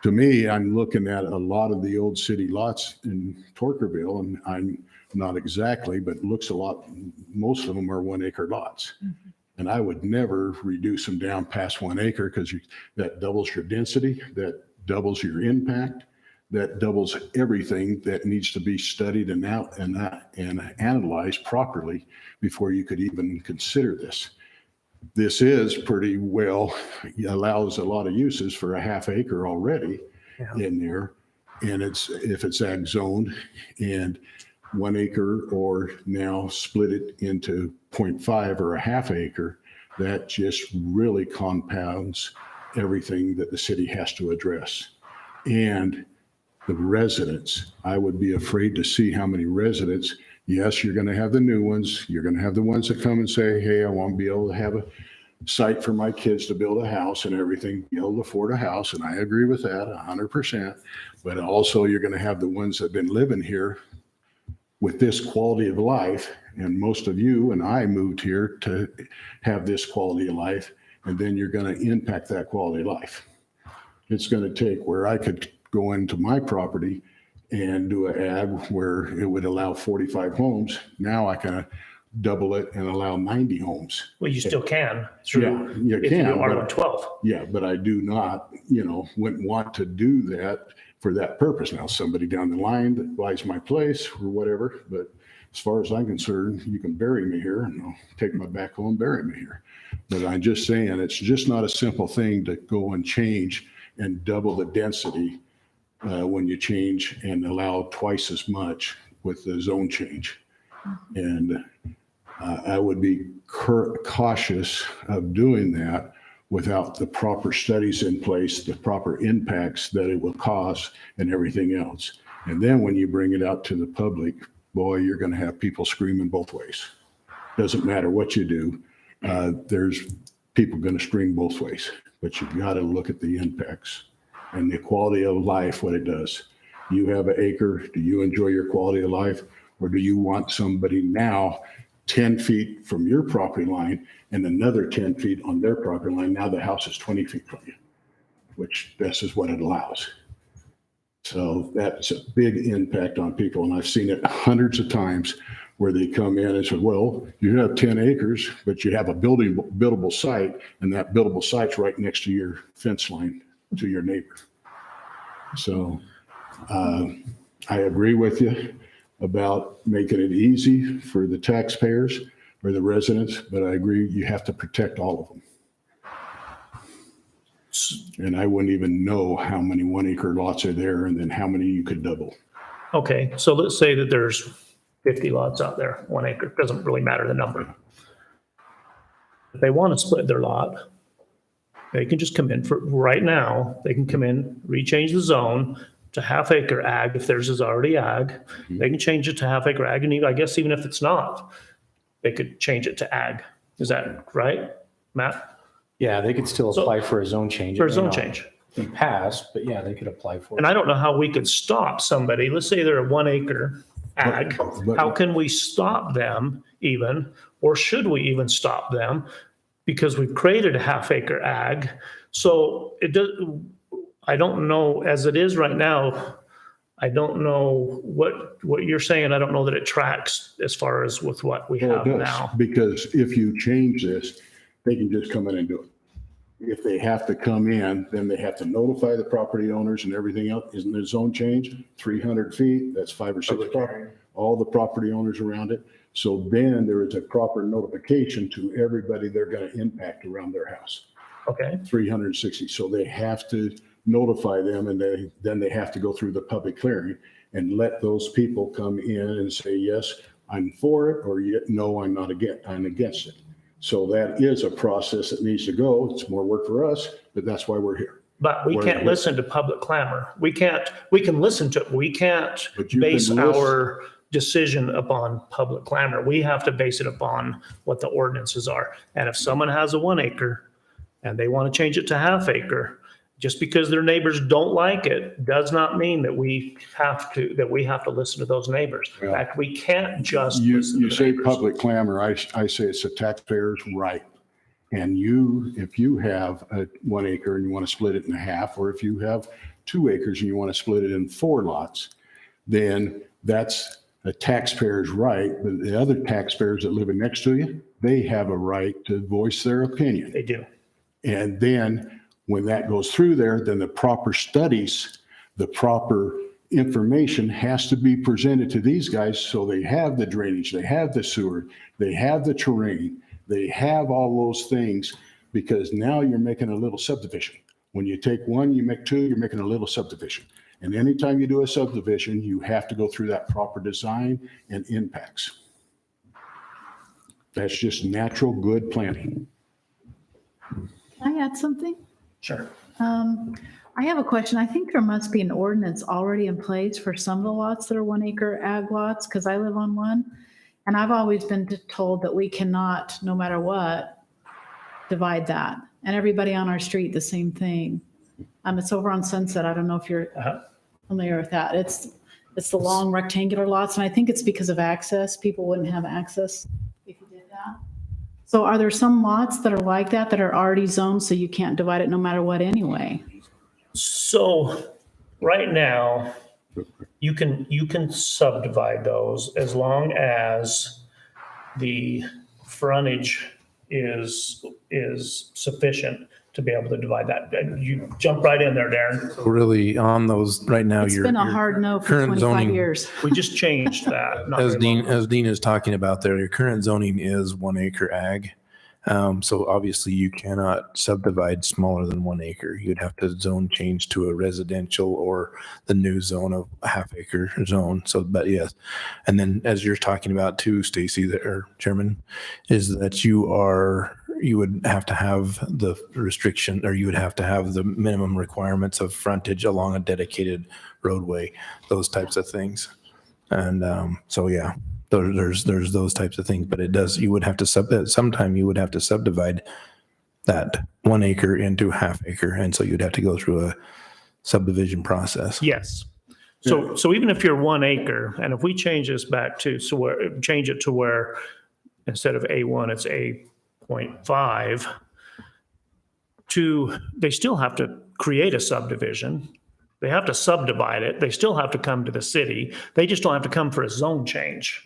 S2: to me, I'm looking at a lot of the old city lots in Torkerville, and I'm not exactly, but looks a lot, most of them are 1 acre lots. Mm-hmm. And I would never reduce them down past 1 acre because that doubles your density, that doubles your impact, that doubles everything that needs to be studied and analyzed properly before you could even consider this. This is pretty well, allows a lot of uses for a half acre already in there. And if it's ag zoned and 1 acre, or now split it into 0.5 or a half acre, that just really compounds everything that the city has to address. And the residents, I would be afraid to see how many residents. Yes, you're going to have the new ones. You're going to have the ones that come and say, hey, I want to be able to have a site for my kids to build a house and everything, be able to afford a house. And I agree with that 100%. But also you're going to have the ones that have been living here with this quality of life. And most of you and I moved here to have this quality of life. And then you're going to impact that quality of life. It's going to take where I could go into my property and do an ag where it would allow 45 homes. Now I can double it and allow 90 homes.
S1: Well, you still can through,
S2: Yeah, you
S1: if you
S2: can,
S1: do
S2: but-
S1: R112.
S2: Yeah, but I do not, wouldn't want to do that for that purpose. Now, somebody down the line that buys my place or whatever, but as far as I'm concerned, you can bury me here and I'll take my backhoe and bury me here. But I'm just saying, it's just not a simple thing to go and change and double the density when you change and allow twice as much with the zone change. And I would be cautious of doing that without the proper studies in place, the proper impacts that it will cause and everything else. And then when you bring it out to the public, boy, you're going to have people screaming both ways. Doesn't matter what you do. There's people going to scream both ways, but you've got to look at the impacts and the quality of life, what it does. You have an acre. Do you enjoy your quality of life? Or do you want somebody now 10 feet from your property line and another 10 feet on their property line? Now the house is 20 feet from you, which this is what it allows. So that's a big impact on people. And I've seen it hundreds of times where they come in and say, well, you have 10 acres, but you have a buildable site, and that buildable site's right next to your fence line to your neighbor. So I agree with you about making it easy for the taxpayers or the residents, but I agree you have to protect all of them. And I wouldn't even know how many 1 acre lots are there and then how many you could double.
S1: Okay, so let's say that there's 50 lots out there, 1 acre, doesn't really matter the number. If they want to split their lot, they can just come in for, right now, they can come in, rechange the zone to half acre ag if theirs is already ag. They can change it to half acre ag, and even, I guess even if it's not, they could change it to ag. Is that right, Matt?
S10: Yeah, they could still apply for a zone change.
S1: For
S10: It
S1: a
S10: may
S1: zone
S10: not
S1: change.
S10: be passed, but yeah, they could apply for it.
S1: And I don't know how we could stop somebody, let's say they're a 1 acre ag.
S2: But-
S1: How can we stop them even, or should we even stop them? Because we've created a half acre ag. So it does, I don't know, as it is right now, I don't know what you're saying. I don't know that it tracks as far as with what we
S2: Well,
S1: have
S2: it does,
S1: now.
S2: because if you change this, they can just come in and do it. If they have to come in, then they have to notify the property owners and everything else. Isn't the zone change 300 feet? That's 5 or 6 property, all the property owners around it. So then there is a proper notification to everybody they're going to impact around their house.
S1: Okay,
S2: 360. So they have to notify them, and then they have to go through the public clearing and let those people come in and say, yes, I'm for it, or no, I'm not against, I'm against it. So that is a process that needs to go. It's more work for us, but that's why we're here.
S1: but we
S2: Where-
S1: can't listen to public clamor. We can listen to it. We can't
S2: But you
S1: base
S2: can listen-
S1: our decision upon public clamor. We have to base it upon what the ordinances are. And if someone has a 1 acre and they want to change it to half acre, just because their neighbors don't like it does not mean that we have to listen to those neighbors. In fact, we can't just
S2: You
S1: listen to the
S2: say
S1: neighbors.
S2: public clamor, I say it's a taxpayer's right. And if you have a 1 acre and you want to split it in half, or if you have 2 acres and you want to split it in 4 lots, then that's a taxpayer's right. But the other taxpayers that live next to you, they have a right to voice their opinion.
S1: They do.
S2: And then when that goes through there, then the proper studies, the proper information has to be presented to these guys. So they have the drainage, they have the sewer, they have the terrain, they have all those things, because now you're making a little subdivision. When you take one, you make two, you're making a little subdivision. And anytime you do a subdivision, you have to go through that proper design and impacts. That's just natural, good planning.
S11: Can I add something?
S1: Sure.
S11: I have a question. I think there must be an ordinance already in place for some of the lots that are 1 acre ag lots, because I live on one. And I've always been told that we cannot, no matter what, divide that. And everybody on our street, the same thing. It's over on Sunset. I don't know if you're familiar with that. It's the long rectangular lots. And I think it's because of access. People wouldn't have access if you did that. So are there some lots that are like that are already zoned so you can't divide it no matter what anyway?
S1: So right now, you can subdivide those as long as the frontage is sufficient to be able to divide that. And you jump right in there, Darren.
S4: Really on those right now,
S11: It's been a hard no for
S4: current
S11: 25
S4: zoning-
S11: years.
S1: We just changed that. not
S4: As
S1: very long ago.
S4: Dean is talking about there, your current zoning is 1 acre ag. So obviously you cannot subdivide smaller than 1 acre. You'd have to zone change to a residential or the new zone of a half acre zone. So, but yes. And then as you're talking about too, Stacy, or Chairman, is that you would have to have the restriction, or you would have to have the minimum requirements of frontage along a dedicated roadway, those types of things. And so, yeah. There's those types of things, but you would have to sometime you would have to subdivide that 1 acre into half acre. And so you'd have to go through a subdivision process.
S1: Yes. So even if you're 1 acre, and if we change this back to, change it to where instead of A1, it's A.5, they still have to create a subdivision. They have to subdivide it. They still have to come to the city. They just don't have to come for a zone change.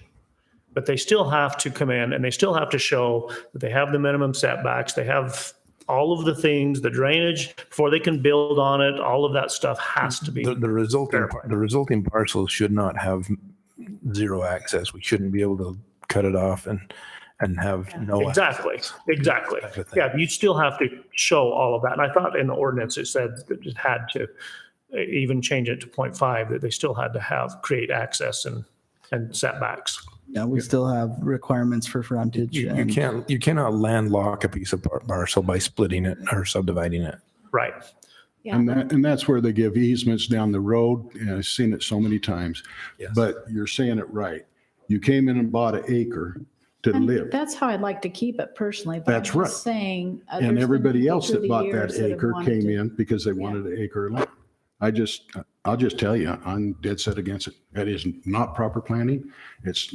S1: But they still have to come in and they still have to show that they have the minimum setbacks. They have all of the things, the drainage, before they can build on it. All of that stuff has to be.
S4: The resulting parcels should not have zero access. We shouldn't be able to cut it off and have no
S1: Exactly.
S4: access.
S1: Exactly.
S4: Type of thing.
S1: Yeah, you still have to show all of that. And I thought in the ordinance it said that it had to even change it to 0.5, that they still had to create access and setbacks.
S3: Yeah, we still have requirements for frontage.
S4: You
S3: and-
S4: cannot landlock a piece of parcel by splitting it or subdividing it.
S1: Right.
S11: Yeah.
S2: And that's where they give easements down the road. And I've seen it so many times.
S4: Yes.
S2: But you're saying it right. You came in and bought an acre to
S11: And
S2: live.
S11: that's how I'd like to keep it personally. But
S2: That's
S11: I'm
S2: right.
S11: just saying. there's
S2: And
S11: been
S2: everybody
S11: people
S2: else
S11: through
S2: that
S11: the
S2: bought
S11: years
S2: that
S11: have
S2: acre
S11: wanted
S2: came
S11: to-
S2: in because they wanted an acre of land. I'll just tell you, I'm dead set against it. That is not proper planning. It's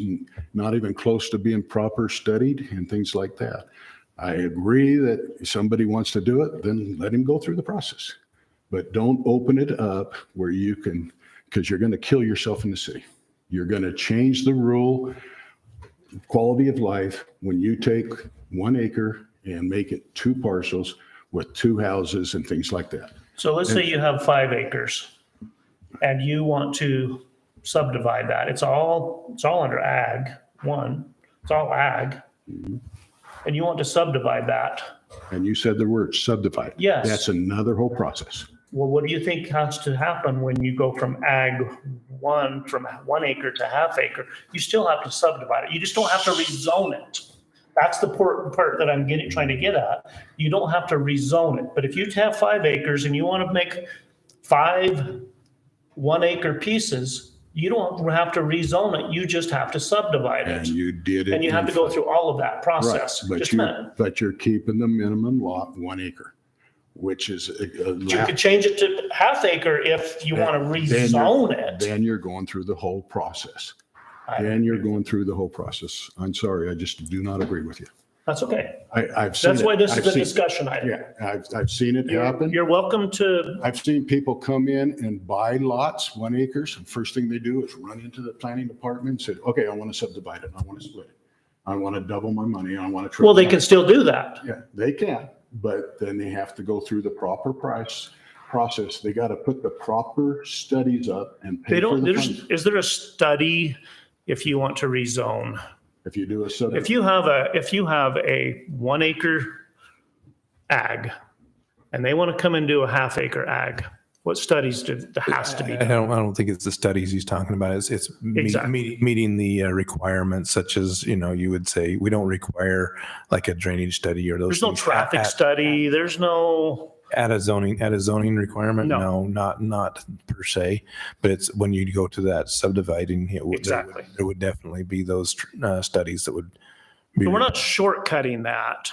S2: not even close to being proper studied and things like that. I agree that if somebody wants to do it, then let him go through the process. But don't open it up where you can, because you're going to kill yourself in the city. You're going to change the rule, quality of life, when you take 1 acre and make it 2 parcels with 2 houses and things like that.
S1: So let's say you have 5 acres and you want to subdivide that. It's all under ag 1. It's all ag. And you want to subdivide that.
S2: And you said the word subdivide.
S1: Yes.
S2: That's another whole process.
S1: Well, what do you think has to happen when you go from ag 1, from 1 acre to half acre? You still have to subdivide it. You just don't have to rezone it. That's the part that I'm trying to get at. You don't have to rezone it. But if you have 5 acres and you want to make 5 1 acre pieces, you don't have to rezone it. You just have to subdivide
S2: And
S1: it.
S2: you did it.
S1: And you have to go through all of that process.
S2: Right,
S1: Just a minute.
S2: but you're keeping the minimum lot 1 acre, which is
S1: You could change it to half acre if you want to rezone it.
S2: Then you're going through the whole process.
S1: I-
S2: Then you're going through the whole process. I'm sorry, I just do not agree with you.
S1: That's okay.
S2: I've seen
S1: That's
S2: it.
S1: why this
S2: I've
S1: is a
S2: seen-
S1: discussion item.
S2: Yeah, I've seen it happen.
S1: You're welcome to,
S2: I've seen people come in and buy lots, 1 acres, and first thing they do is run into the planning department and say, okay, I want to subdivide it. I want to split it. I want to double my money. I want to triple.
S1: well, they
S2: my-"
S1: can still do that.
S2: Yeah, they can, but then they have to go through the proper process. They got to put the proper studies up and
S1: They
S2: pay for
S1: don't,
S2: the
S1: there's,
S2: funding.
S1: is there a study if you want to rezone?
S2: If you do a sub.
S1: If you have a 1 acre ag and they want to come and do a half acre ag, what studies has to be
S4: I
S1: done?
S4: don't think it's the studies he's talking about. It's
S1: Exactly.
S4: meeting the requirements, such as, you would say, we don't require like a drainage study or those.
S1: There's no
S4: things
S1: traffic study. There's no,
S4: At a zoning requirement?
S1: No.
S4: No, not per se, but it's when you go to that subdividing,
S1: Exactly.
S4: there would definitely be those studies that would be.
S1: so we're not shortcutting that.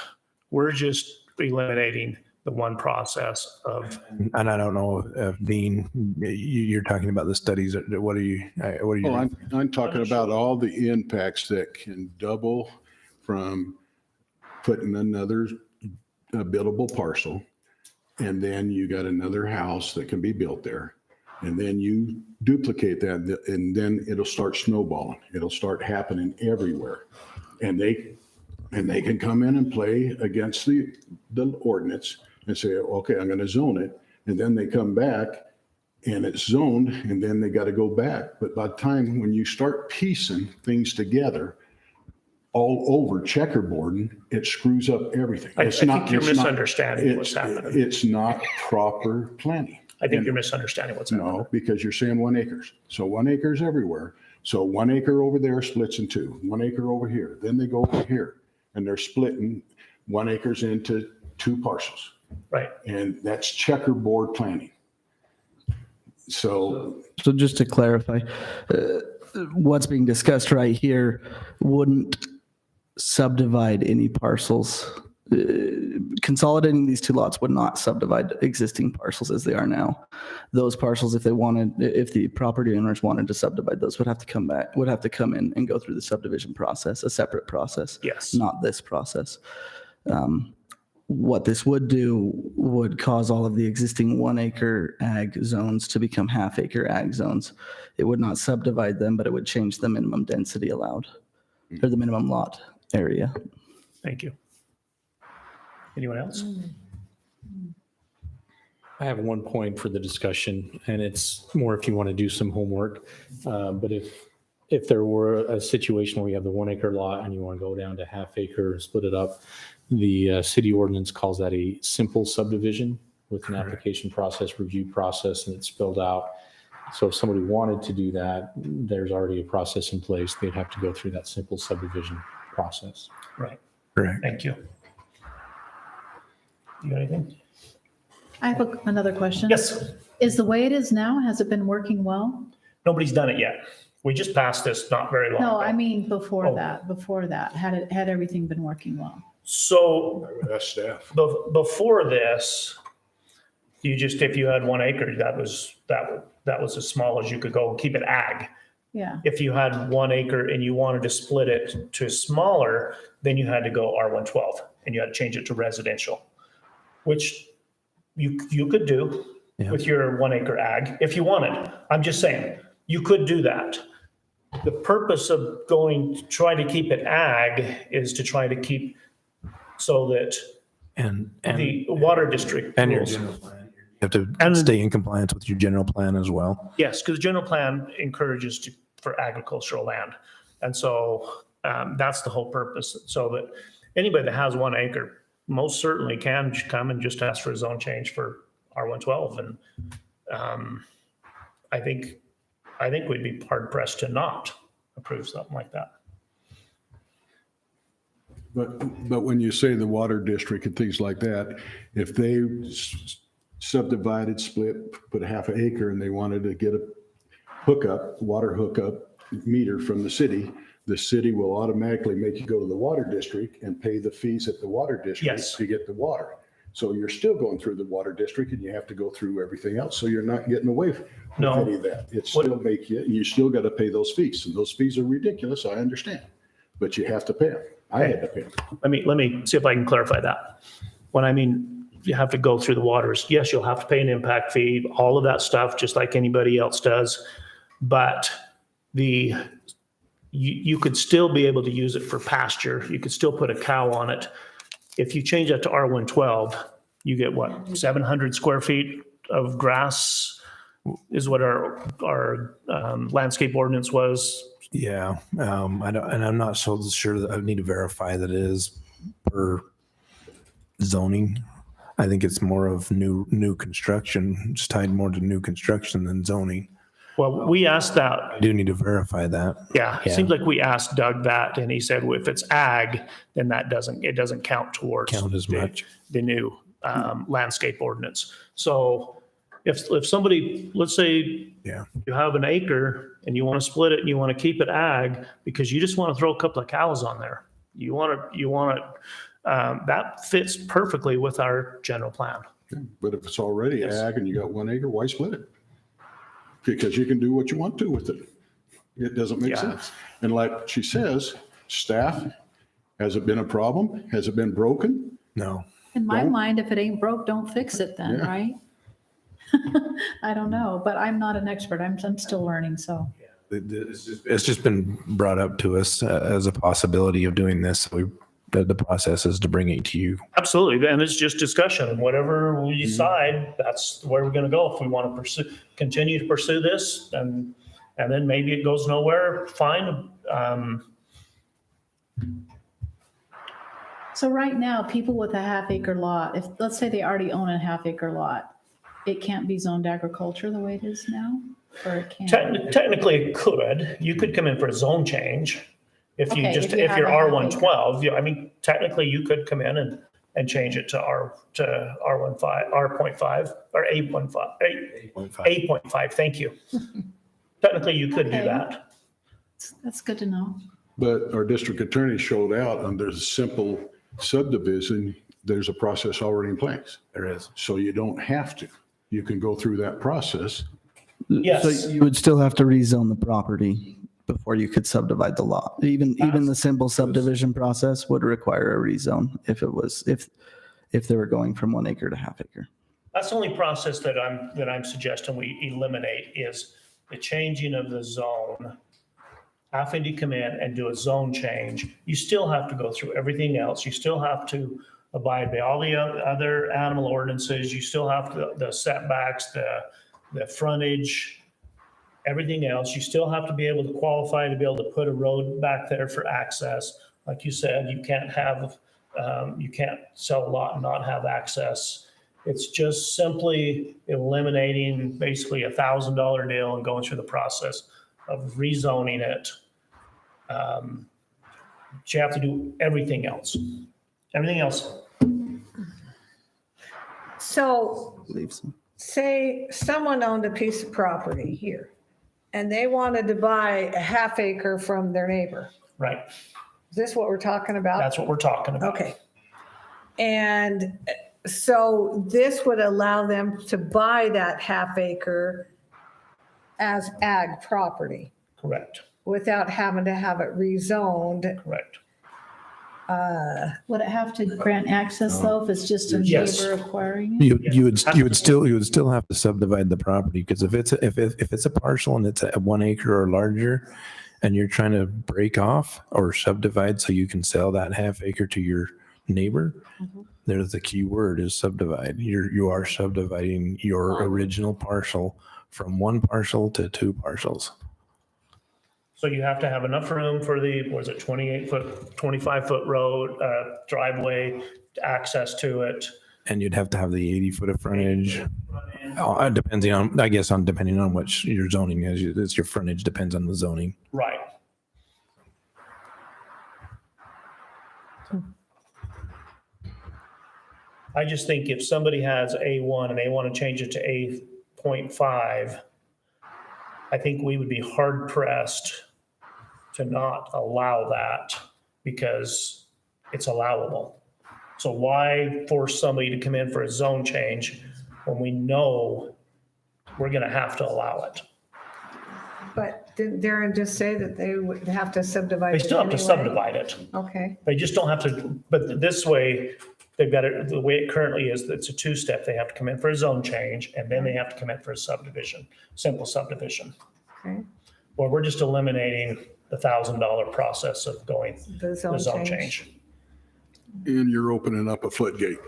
S1: We're just eliminating the one process of,
S4: And I don't know if Dean, you're talking about the studies. What are you?
S2: Oh, I'm talking about all the impacts that can double from putting another buildable parcel. And then you got another house that can be built there. And then you duplicate that and then it'll start snowballing. It'll start happening everywhere. And they can come in and play against the ordinance and say, okay, I'm going to zone it. And then they come back and it's zoned, and then they got to go back. But by the time when you start piecing things together all over checkerboarding, it screws up everything.
S1: I
S2: It's
S1: think
S2: not-
S1: you're
S2: it's not-
S1: misunderstanding what's
S2: it's-
S1: happening.
S2: It's not proper planning.
S1: I think you're misunderstanding what's happening.
S2: No, because you're saying 1 acres. So 1 acre is everywhere. So 1 acre over there splits in two, 1 acre over here. Then they go over here and they're splitting 1 acres into 2 parcels.
S1: Right.
S2: And that's checkerboard planning. So
S3: So just to clarify, what's being discussed right here wouldn't subdivide any parcels. Consolidating these 2 lots would not subdivide existing parcels as they are now. Those parcels, if the property owners wanted to subdivide those, would have to come in and go through the subdivision process, a separate process.
S1: Yes.
S3: Not this process. What this would do would cause all of the existing 1 acre ag zones to become half-acre ag zones. It would not subdivide them, but it would change the minimum density allowed, or the minimum lot area.
S1: Thank you. Anyone else?
S10: I have one point for the discussion, and it's more if you want to do some homework. But if there were a situation where you have the 1 acre lot and you want to go down to half acre, split it up, the city ordinance calls that a simple subdivision with an application process, review process, and it's spelled out. So if somebody wanted to do that, there's already a process in place. They'd have to go through that simple subdivision process.
S1: Right.
S4: Correct.
S1: Thank you. You got anything?
S11: I have another question.
S1: Yes.
S11: Is the way it is now, has it been working well?
S1: Nobody's done it yet. We just passed this not very long
S11: No,
S1: ago.
S11: I mean, before
S1: Oh.
S11: that, had everything been working well?
S1: So
S2: that's staff.
S1: before this, if you had 1 acre, that was as small as you could go, keep it ag.
S11: Yeah,
S1: If you had 1 acre and you wanted to split it to smaller, then you had to go R112 and you had to change it to residential, which you could do with your 1 acre ag if you wanted. I'm just saying, you could do that. The purpose of try to keep it ag is to try to keep so that
S4: And
S1: the water district
S4: your
S1: rules.
S4: general plan. You have to
S1: And-
S4: stay in compliance with your general plan as well.
S1: Yes, because the general plan encourages for agricultural land. And so that's the whole purpose. So that anybody that has 1 acre most certainly can come and just ask for a zone change for R112. And I think we'd be hard pressed to not approve something like that.
S2: But when you say the water district and things like that, if they subdivided, split, put a half an acre and they wanted to get a water hookup meter from the city will automatically make you go to the water district and pay the fees at the water district
S1: Yes.
S2: to get the water. So you're still going through the water district and you have to go through everything else. So you're not getting away with
S1: No.
S2: any of that. It still make you still got to pay those fees. And those fees are ridiculous, I understand. But you have to pay them. I had to pay them.
S1: Let me see if I can clarify that. When I mean you have to go through the waters, yes, you'll have to pay an impact fee, all of that stuff, just like anybody else does. But you could still be able to use it for pasture. You could still put a cow on it. If you change that to R112, you get what, 700 square feet of grass is what our landscape ordinance was.
S4: Yeah, I don't, and I'm not so sure that I need to verify that it is per zoning. I think it's more of new construction, it's tied more to new construction than zoning.
S1: Well, we asked that.
S4: I do need to verify that.
S1: Yeah, it seems like we asked Doug that, and he said, well, if it's ag, then it doesn't count towards
S4: Count as much.
S1: the new landscape ordinance. So if somebody, let's say
S4: Yeah.
S1: you have an acre and you want to split it and you want to keep it ag because you just want to throw a couple of cows on there. You want to that fits perfectly with our general plan.
S2: But if it's already
S1: Yes.
S2: ag and you got 1 acre, why split it? Because you can do what you want to with it. It doesn't make
S1: Yeah.
S2: sense. And like she says, staff, has it been a problem? Has it been broken?
S4: No.
S11: in my
S2: Don't-
S11: mind, if it ain't broke, don't fix it then,
S2: Yeah.
S11: right? I don't know, but I'm not an expert. I'm still learning, so.
S4: It's just been brought up to us as a possibility of doing this. So we the process is to bring it to you.
S1: Absolutely, and it's just discussion, and whatever we decide, that's where we're gonna go. If we want to continue to pursue this, and then maybe it goes nowhere, fine.
S11: So right now, people with a half acre lot, if, let's say they already own a half acre lot, it can't be zoned agriculture the way it is now? Or it can?
S1: Technically, it could. You could come in for a zone change. If you
S11: Okay,
S1: just,
S11: if you
S1: if
S11: have
S1: you're
S11: a half
S1: R112, I mean, technically you could come in and change it to R15, R.5, or 8.5, thank you. Technically, you could do
S11: Okay.
S1: that.
S11: That's good to know.
S2: But our district attorney showed out under the simple subdivision, there's a process already in place.
S4: There is.
S2: So you don't have to. You can go through that process.
S1: Yes.
S3: So you would still have to rezone the property before you could subdivide the lot. Even the simple subdivision process would require a rezone if they were going from 1 acre to half acre.
S1: That's the only process that I'm suggesting we eliminate is the changing of the zone. Having to come in and do a zone change, you still have to go through everything else. You still have to abide by all the other animal ordinances. You still have the setbacks, the frontage, everything else. You still have to be able to qualify to be able to put a road back there for access. Like you said, you can't sell a lot and not have access. It's just simply eliminating basically $1,000 deal and going through the process of rezoning it. But you have to do everything else. Everything else.
S9: So
S3: I believe so.
S9: say someone owned a piece of property here and they wanted to buy a half acre from their neighbor.
S1: Right.
S9: Is this what we're talking about?
S1: That's what we're talking about.
S9: Okay. And so this would allow them to buy that half acre as ag property
S1: Correct.
S9: without having to have it rezoned.
S1: Correct.
S11: Would it have to grant access though if it's just a
S1: Yes.
S11: neighbor acquiring it?
S4: You would still have to subdivide the property because if it's a parcel and it's a 1 acre or larger, and you're trying to break off or subdivide so you can sell that half acre to your neighbor, there's the key word is subdivide. You are subdividing your original parcel from one parcel to two parcels.
S1: So you have to have enough room for the, 28-foot, 25-foot road, driveway, access to it.
S4: And you'd have to have the 80-foot of frontage. Depending on what your zoning is. It's your frontage depends on the zoning.
S1: Right. I just think if somebody has A1 and they want to change it to A.5, I think we would be hard pressed to not allow that because it's allowable. So why force somebody to come in for a zone change when we know we're going to have to allow it?
S9: But didn't Darren just say that they would have to subdivide
S1: They
S9: it
S1: still have to
S9: anyway?
S1: subdivide it.
S9: Okay.
S1: They just don't have to, but this way, they've got it, the way it currently is, it's a two-step. They have to come in for a zone change and then they have to come in for a subdivision, simple subdivision.
S9: Okay.
S1: Well, we're just eliminating the $1,000 process of going
S9: The
S1: the zone
S9: change.
S1: change.
S2: And you're opening up a floodgate.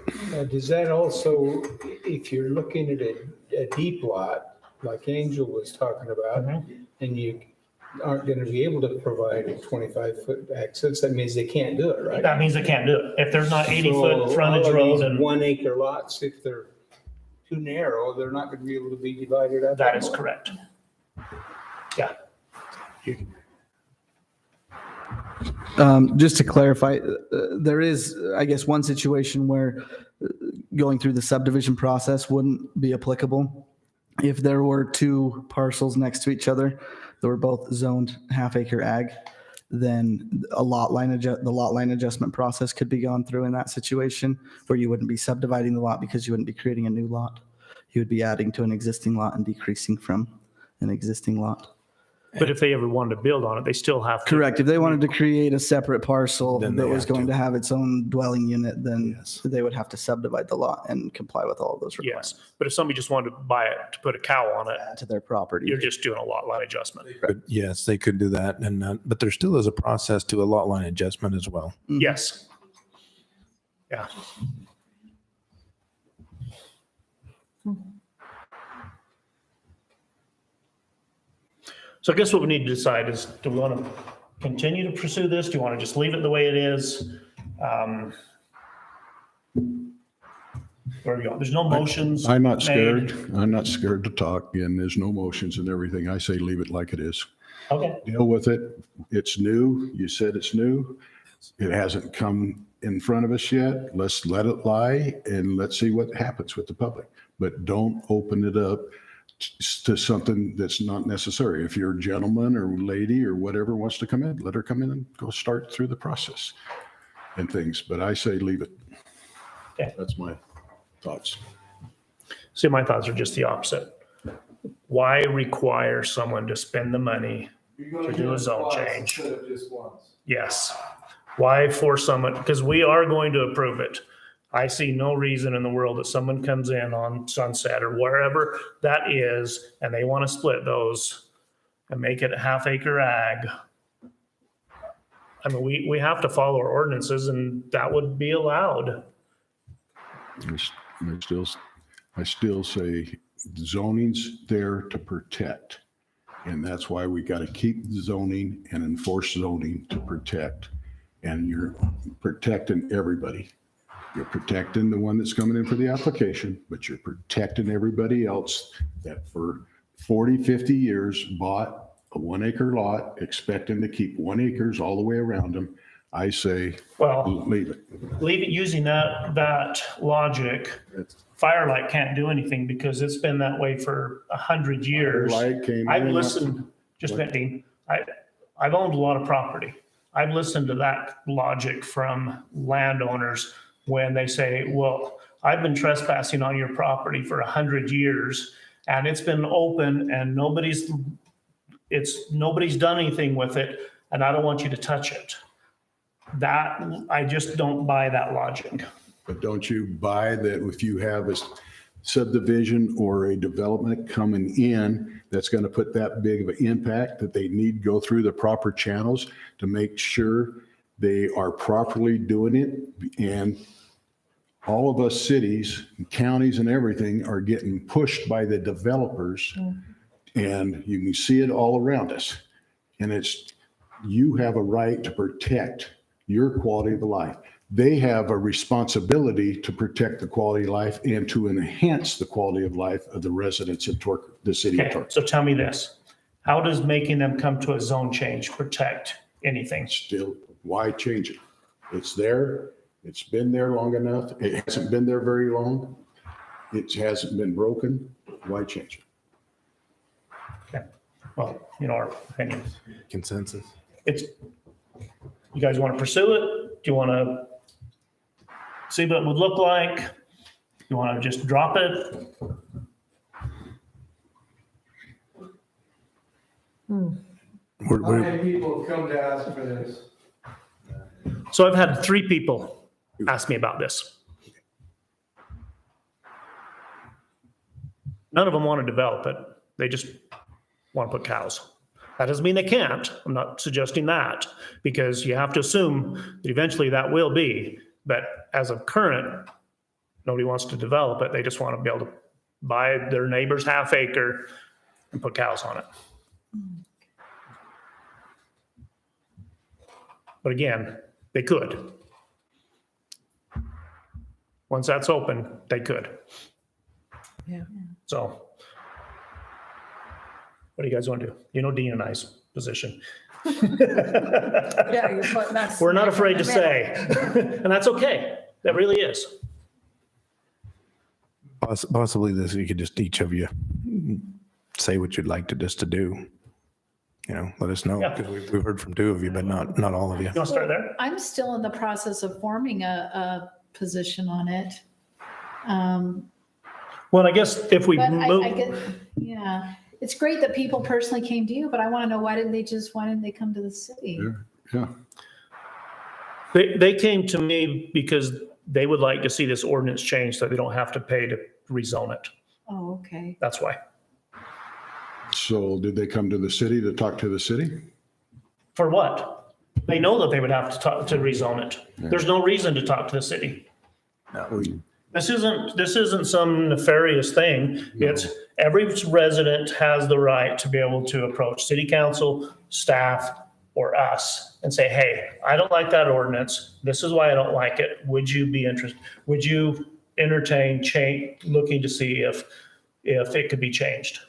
S8: Does that also, if you're looking at a deep lot, like Angel was talking about, and you aren't going to be able to provide a 25-foot access, that means they can't do it, right?
S1: That means they can't do it. If there's not 80-foot
S8: So
S1: frontage
S8: all of
S1: road
S8: these
S1: and
S8: 1 acre lots, if they're too narrow, they're not going to be able to be divided up.
S1: that is correct. Yeah.
S3: Just to clarify, there is, I guess, one situation where going through the subdivision process wouldn't be applicable. If there were two parcels next to each other that were both zoned half acre ag, then the lot line adjustment process could be gone through in that situation where you wouldn't be subdividing the lot because you wouldn't be creating a new lot. You would be adding to an existing lot and decreasing from an existing lot.
S1: But if they ever wanted to build on it, they still have to.
S3: Correct. If they wanted to create a separate parcel
S4: Then they
S3: that was
S4: have
S3: going
S4: to.
S3: to have its own dwelling unit, then
S4: Yes.
S3: they would have to subdivide the lot and comply with all of those requirements
S1: Yes. But if somebody just wanted to buy it to put a cow on it,
S3: to their property.
S1: you're just doing a lot line adjustment.
S4: But yes, they could do that. But there still is a process to a lot line adjustment as well.
S1: Yes. Yeah. So I guess what we need to decide is, do we want to continue to pursue this? Do you want to just leave it the way it is? Where are we going? There's no motions.
S2: I'm not
S1: made.
S2: scared. I'm not scared to talk, and there's no motions and everything. I say leave it like it is.
S1: Okay,
S2: Deal with it. It's new. You said it's new. It hasn't come in front of us yet. Let's let it lie and let's see what happens with the public. But don't open it up to something that's not necessary. If you're a gentleman or lady or whatever wants to come in, let her come in and go start through the process and things. But I say leave it.
S1: Okay.
S2: That's my thoughts.
S1: see, my thoughts are just the opposite. Why require someone to spend the money?
S6: You're gonna
S1: To do
S6: do
S1: a
S6: it
S1: zone
S6: twice
S1: change.
S6: instead of just once.
S1: Yes. Why force someone, because we are going to approve it. I see no reason in the world that someone comes in on Sunset or wherever that is, and they want to split those and make it a half acre ag. I mean, we have to follow our ordinances and that would be allowed.
S2: I still say zoning's there to protect. And that's why we got to keep zoning and enforce zoning to protect. And you're protecting everybody. You're protecting the one that's coming in for the application, but you're protecting everybody else that for 40, 50 years bought a 1 acre lot, expecting to keep 1 acres all the way around them. I say,
S1: Well,
S2: leave it.
S1: leave it using that logic. Firelight can't do anything because it's been that way for 100 years.
S2: Light came
S1: I've
S2: in.
S1: listened, just a minute, Dean. I've owned a lot of property. I've listened to that logic from landowners when they say, well, I've been trespassing on your property for 100 years and it's been open and nobody's done anything with it and I don't want you to touch it. That, I just don't buy that logic.
S2: But don't you buy that if you have a subdivision or a development coming in that's going to put that big of an impact, that they need to go through the proper channels to make sure they are properly doing it? And all of us cities, counties and everything are getting pushed by the developers. And you can see it all around us. And you have a right to protect your quality of life. They have a responsibility to protect the quality of life and to enhance the quality of life of the residents in the city of
S1: Okay,
S2: Torque.
S1: so tell me this, how does making them come to a zone change protect anything?
S2: Still, why change it? It's there. It's been there long enough. It hasn't been there very long. It hasn't been broken. Why change it?
S1: Okay, well, our opinion.
S4: Consensus.
S1: You guys want to pursue it? Do you want to see what it would look like? You want to just drop it?
S6: How many people have come to ask for this?
S1: So I've had 3 people ask me about this. None of them want to develop it. They just want to put cows. That doesn't mean they can't. I'm not suggesting that because you have to assume that eventually that will be. But as of current, nobody wants to develop it. They just want to be able to buy their neighbor's half acre and put cows on it. But again, they could. Once that's open, they could.
S9: Yeah.
S1: So what do you guys want to do? Dean and I's position.
S9: Yeah, you're putting us.
S1: We're not afraid to say, and that's okay. That really is.
S4: Possibly this, you could just each of you say what you'd like to do. Let us know
S1: Yeah.
S4: because we've heard from 2 of you, but not all of you.
S1: You want to start there?
S11: I'm still in the process of forming a position on it.
S1: Well, I guess if we
S11: But I
S1: move,
S11: get, yeah, it's great that people personally came to you, but I want to know why didn't they come to the city?
S2: Yeah.
S1: they came to me because they would like to see this ordinance changed so they don't have to pay to rezone it.
S11: Oh, okay.
S1: That's why.
S2: So did they come to the city to talk to the city?
S1: For what? They know that they would have to talk to rezone it. There's no reason to talk to the city. This isn't some nefarious thing. It's every resident has the right to be able to approach city council, staff, or us and say, hey, I don't like that ordinance. This is why I don't like it. Would you be interested? Would you entertain looking to see if it could be changed?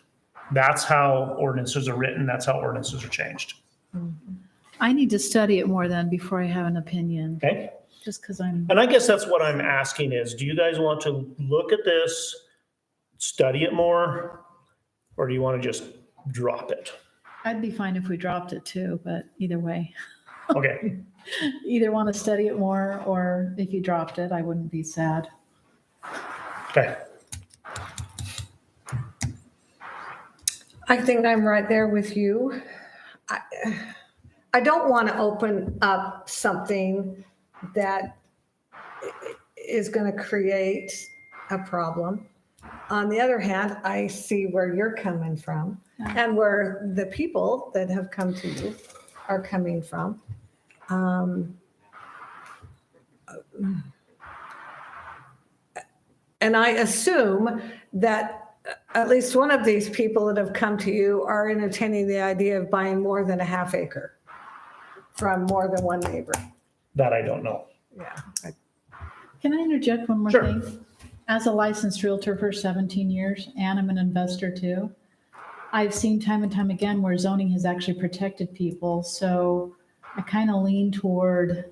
S1: That's how ordinances are written. That's how ordinances are changed.
S11: I need to study it more then before I have an opinion,
S1: Okay?
S11: just because I'm,
S1: And I guess that's what I'm asking is, do you guys want to look at this, study it more, or do you want to just drop it?
S11: I'd be fine if we dropped it too, but either way.
S1: Okay,
S11: Either want to study it more, or if you dropped it, I wouldn't be sad.
S1: okay.
S9: I think I'm right there with you. I don't want to open up something that is going to create a problem. On the other hand, I see where you're coming from and where the people that have come to you are coming from. And I assume that at least one of these people that have come to you are entertaining the idea of buying more than a half acre from more than one neighbor.
S1: That I don't know.
S9: Yeah.
S11: Can I interject one more
S1: Sure.
S11: thing? As a licensed realtor for 17 years, and I'm an investor too, I've seen time and time again where zoning has actually protected people. So I kind of lean toward,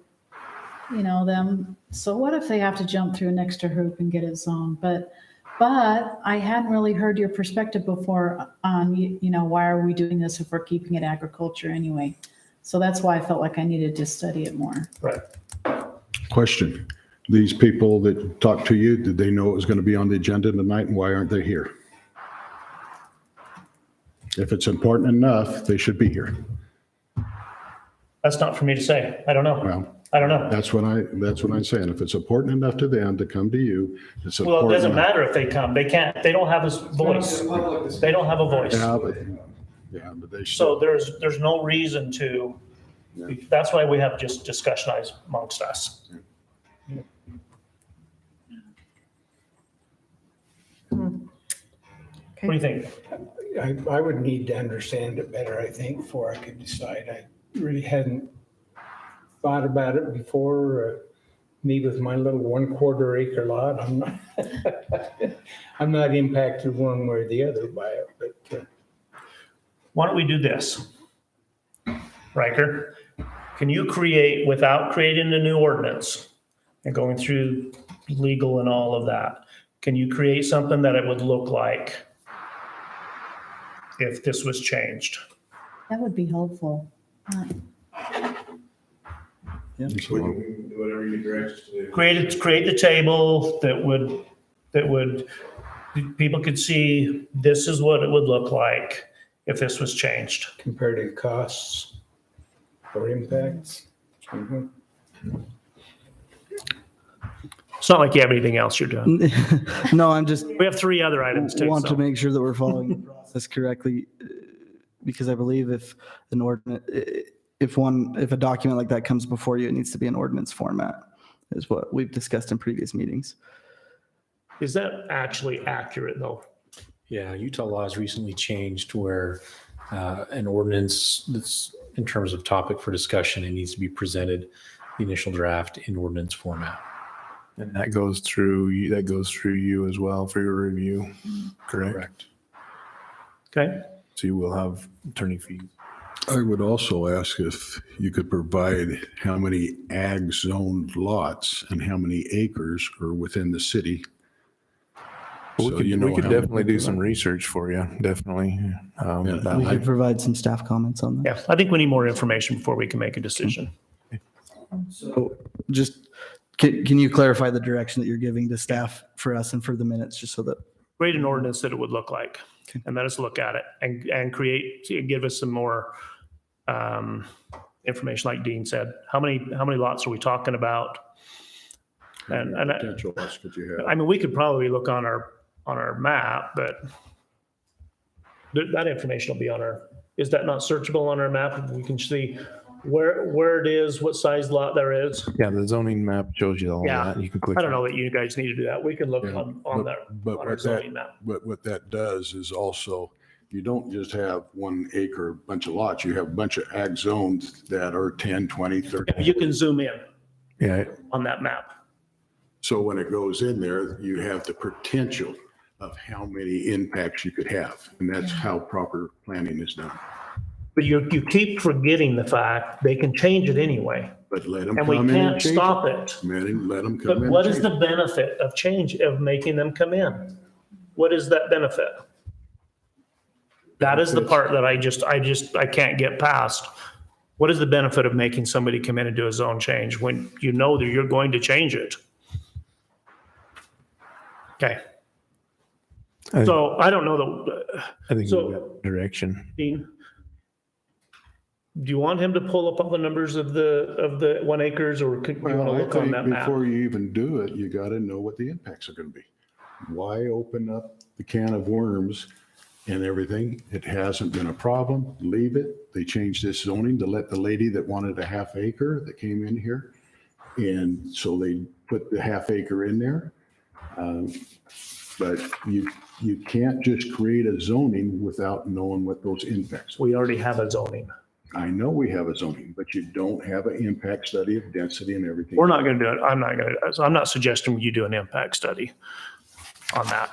S11: them. So what if they have to jump through an extra hoop and get it zoned? But I hadn't really heard your perspective before on, why are we doing this if we're keeping it agriculture anyway? So that's why I felt like I needed to study it more.
S1: Right.
S2: Question. These people that talked to you, did they know it was going to be on the agenda tonight, and why aren't they here? If it's important enough, they should be here.
S1: That's not for me to say. I don't know.
S2: Well,
S1: I don't know.
S2: that's what I'm saying. If it's important enough to them to come to you, it's
S1: Well,
S2: important.
S1: it doesn't
S2: enough.
S1: matter if they come. They don't have a voice. They don't have a voice.
S2: Yeah, but they should.
S1: So there's no reason to, that's why we have just discussion amongst us. What do you think?
S8: I would need to understand it better, I think, before I could decide. I really hadn't thought about it before. Me with my little 1/4 acre lot, I'm not impacted one way or the other by it, but
S1: Why don't we do this? Riker, can you create, without creating a new ordinance and going through legal and all of that, can you create something that it would look like if this was changed?
S11: That would be helpful.
S2: Whatever you direct us to do.
S1: Create the table that would, people could see, this is what it would look like if this was changed.
S8: comparative costs or impacts.
S1: It's not like you have anything else you're doing.
S3: No, I'm just
S1: We have 3 other items too.
S3: want
S1: so.
S3: to make sure that we're following the process correctly, because I believe if an ordinance, if a document like that comes before you, it needs to be an ordinance format, is what we've discussed in previous meetings.
S1: Is that actually accurate though?
S10: Yeah, Utah law has recently changed where an ordinance that's in terms of topic for discussion, it needs to be presented, the initial draft in ordinance format.
S4: And that goes through you as well for your review, correct?
S1: Okay.
S4: So you will have attorney fees.
S2: I would also ask if you could provide how many ag zoned lots and how many acres are within the city.
S4: We
S2: So
S4: could,
S2: you know
S4: we could
S2: how-
S4: definitely do some research for you, definitely.
S2: Yeah.
S3: We could provide some staff comments on that.
S1: Yeah, I think we need more information before we can make a decision.
S3: So just, can you clarify the direction that you're giving to staff for us and for the minutes, just so that,
S1: Create an ordinance that it would look like, and let us look at it and give us some more information, like Dean said. How many lots are we talking about? And
S2: Potential lots could you have?
S1: I mean, we could probably look on our map, but that information will be on our, is that not searchable on our map? We can see where it is, what size lot there is.
S4: Yeah, the zoning map shows you all
S1: Yeah.
S4: that. You can click.
S1: I don't
S4: on
S1: know
S4: it.
S1: that you guys need to do that. We can look
S2: Yeah,
S1: on that,
S2: but
S1: on our
S2: what
S1: zoning map.
S2: But what that does is also, you don't just have 1 acre, bunch of lots. You have a bunch of ag zones that are 10, 20, 30.
S1: You can zoom in
S4: Yeah,
S1: on that map.
S2: So when it goes in there, you have the potential of how many impacts you could have. And that's how proper planning is done.
S1: But you keep forgetting the fact they can change it anyway,
S2: But let them
S1: and
S2: come
S1: we
S2: in and
S1: can't
S2: change
S1: stop
S2: it.
S1: it.
S2: Let them come
S1: But
S2: in.
S1: what
S2: and
S1: is
S2: change
S1: the benefit of change, of making them come in? What is that benefit? That is the part that I can't get past. What is the benefit of making somebody come in and do a zone change when you know that you're going to change it? Okay, so I don't know
S4: I think
S1: So-
S4: we got direction.
S1: Dean, do you want him to pull up all the numbers of the 1 acres, or do you want to
S2: Well, I
S1: look on
S2: think
S1: that map?
S2: before you even do it, you got to know what the impacts are going to be. Why open up the can of worms and everything? It hasn't been a problem. Leave it. They changed this zoning to let the lady that wanted a half acre that came in here. And so they put the half acre in there. But you can't just create a zoning without knowing what those impacts are.
S1: We already have a zoning.
S2: I know we have a zoning, but you don't have an impact study of density and everything.
S1: We're not going to do it. I'm not suggesting you do an impact study on that.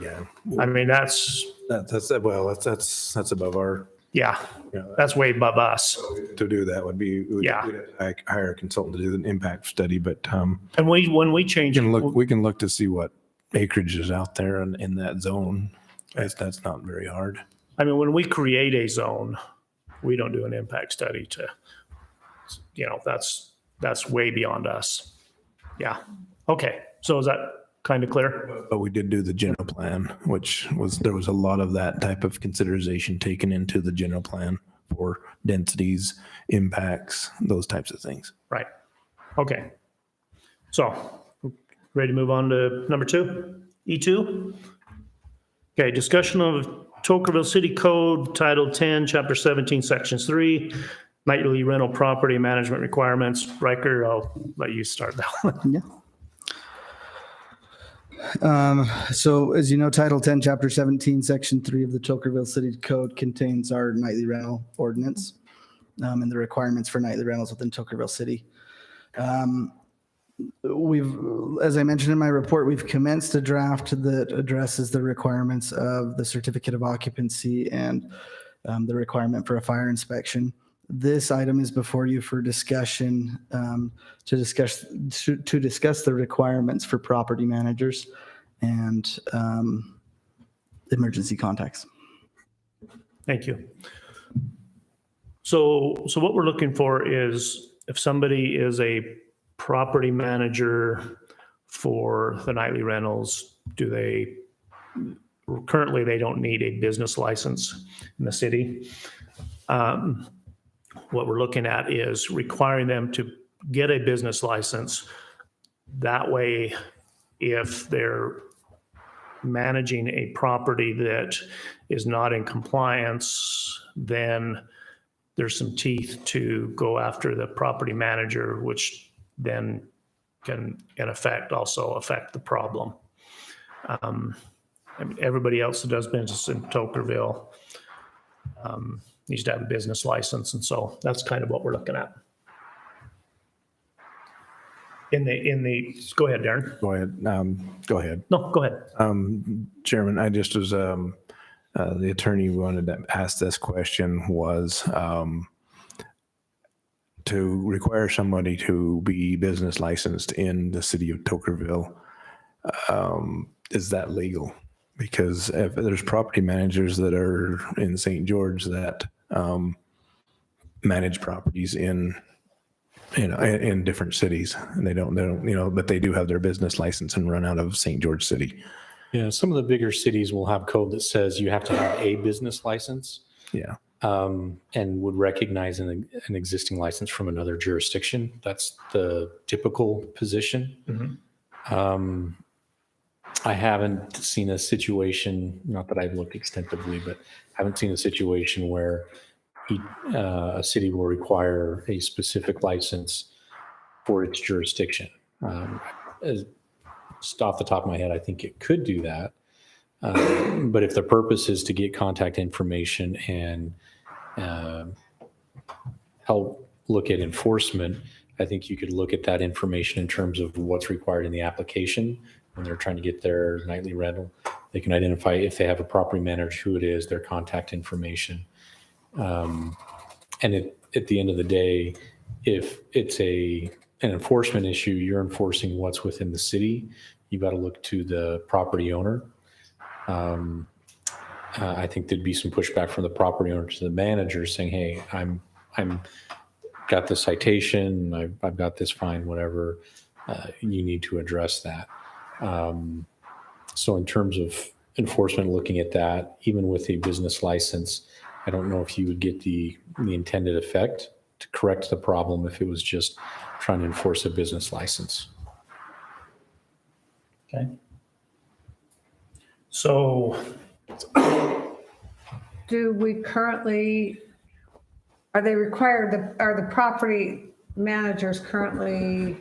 S4: Yeah,
S1: I mean, that's
S4: that's above our.
S1: yeah,
S4: Yeah.
S1: that's way above us.
S4: To do that would be
S1: Yeah.
S4: we'd have to hire a consultant to do an impact study, but
S1: And when we change,
S4: we can look to see what acreage is out there in that zone. That's not very hard.
S1: I mean, when we create a zone, we don't do an impact study that's way beyond us. Yeah. Okay. So is that kind of clear?
S4: But we did do the general plan, there was a lot of that type of consideration taken into the general plan for densities, impacts, those types of things.
S1: Right. Okay. So, ready to move on to number 2, E2? Okay, discussion of Tocqueville City Code, Title 10, Chapter 17, Sections 3, nightly rental property management requirements. Riker, I'll let you start that one.
S3: Yeah. So as you know, Title 10, Chapter 17, Section 3 of the Tocqueville City Code contains our nightly rental ordinance and the requirements for nightly rentals within Tocqueville City. As I mentioned in my report, we've commenced a draft that addresses the requirements of the certificate of occupancy and the requirement for a fire inspection. This item is before you for discussion, to discuss the requirements for property managers and emergency contacts.
S1: Thank you. So what we're looking for is if somebody is a property manager for the nightly rentals, currently they don't need a business license in the city. What we're looking at is requiring them to get a business license. That way, if they're managing a property that is not in compliance, then there's some teeth to go after the property manager, which then can, in effect, also affect the problem. I mean, everybody else that does business in Tocqueville needs to have a business license, and so that's kind of what we're looking at. Go ahead, Darren.
S4: Go ahead. Go ahead.
S1: No, go ahead.
S4: Chairman, I just was, the attorney wanted to ask this question was, to require somebody to be business licensed in the city of Tocqueville, is that legal? Because if there's property managers that are in St. George that manage properties in different cities, and they don't, but they do have their business license and run out of St. George City.
S10: Yeah, some of the bigger cities will have code that says you have to have a business license.
S4: Yeah.
S10: And would recognize an existing license from another jurisdiction. That's the typical position. I haven't seen a situation, not that I've looked extensively, but haven't seen a situation where a city will require a specific license for its jurisdiction. Just off the top of my head, I think it could do that. But if the purpose is to get contact information and help look at enforcement, I think you could look at that information in terms of what's required in the application when they're trying to get their nightly rental. They can identify if they have a property manager, who it is, their contact information. And at the end of the day, if it's an enforcement issue, you're enforcing what's within the city. You got to look to the property owner. I think there'd be some pushback from the property owner to the manager saying, "Hey, I'm got this citation, I've got this fine, whatever. You need to address that." So in terms of enforcement, looking at that, even with a business license, I don't know if you would get the intended effect to correct the problem if it was just trying to enforce a business license.
S1: Okay. So
S9: Do we currently, are the property managers currently,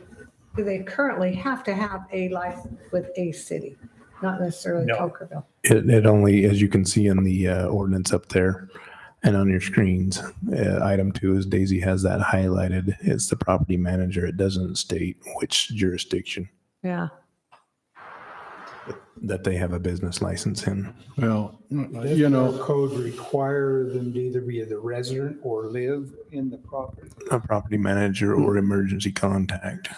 S9: do they currently have to have a license with a city? Not necessarily
S1: No.
S9: Tokerville.
S4: It only, as you can see in the ordinance up there and on your screens, item 2 is Daisy has that highlighted. It's the property manager. It doesn't state which jurisdiction
S9: Yeah.
S4: that they have a business license in.
S2: Well,
S8: Does our code require them to either be the resident or live in the property?
S4: A property manager or emergency contact.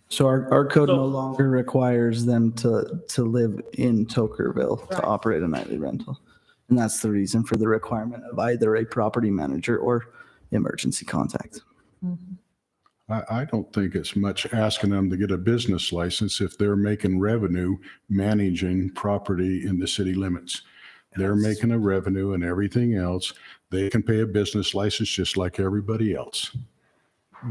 S3: So our code
S1: So-
S3: no longer requires them to live in Tokerville to
S9: Right.
S3: operate a nightly rental. And that's the reason for the requirement of either a property manager or emergency contact.
S2: I don't think it's much asking them to get a business license if they're making revenue managing property in the city limits. They're making a revenue and everything else. They can pay a business license just like everybody else.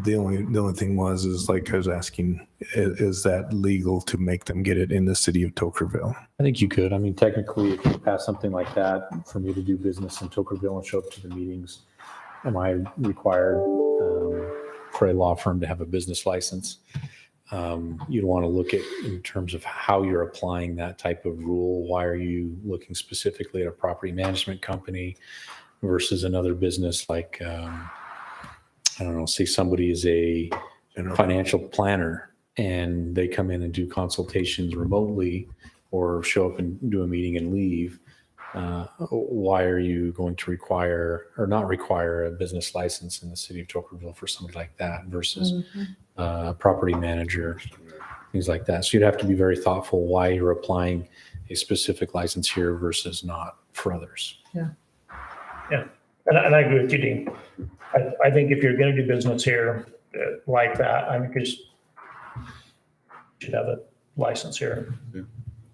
S4: The only thing is like I was asking, is that legal to make them get it in the city of Tokerville?
S10: I think you could. I mean, technically, if you pass something like that, for me to do business in Tokerville and show up to the meetings, am I required for a law firm to have a business license? You'd want to look at in terms of how you're applying that type of rule. Why are you looking specifically at a property management company versus another business like, I don't know, say somebody is a financial planner and they come in and do consultations remotely or show up and do a meeting and leave. Why are you going to require or not require a business license in the city of Tokerville for somebody like that versus a property manager, things like that. So you'd have to be very thoughtful why you're applying a specific license here versus not for others.
S1: Yeah, and I agree with you, Dean. I think if you're going to do business here like that, I mean, because you should have a license here.
S2: Yeah.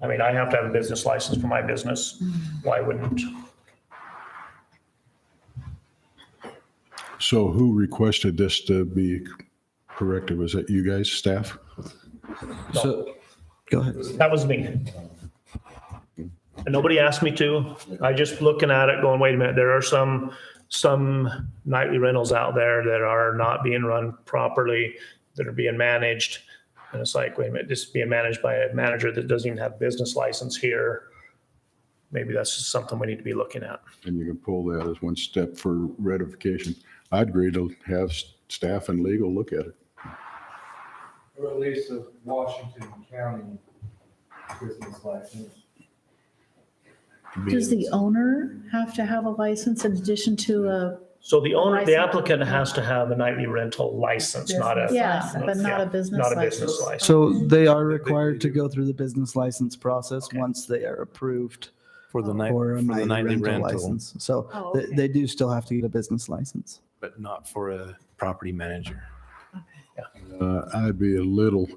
S1: I mean, I have to have a business license for my business. Why wouldn't?
S2: So who requested this to be corrected? Was that you guys, staff?
S3: So, go ahead.
S1: That was me. And nobody asked me to. I just looking at it going, wait a minute, there are some nightly rentals out there that are not being run properly, that are being managed. And it's like, wait a minute, this is being managed by a manager that doesn't even have a business license here. Maybe that's just something we need to be looking at.
S2: And you can pull that as one step for ratification. I'd agree to have staff and legal look at it.
S6: Or at least a Washington County business license.
S11: Does the owner have to have a license in addition to a,
S1: So the owner, the
S11: License.
S1: applicant has to have a nightly rental license, not a.
S11: yeah, but not a business
S1: Not a
S11: license?
S1: business license.
S3: So they are required to go through the business license process once they are approved
S4: For the night,
S3: for a
S4: for the nightly rental,
S3: license. So
S11: Oh,
S3: they,
S11: okay.
S3: they do still have to get a business license.
S4: but not for a property manager.
S2: I'd be a little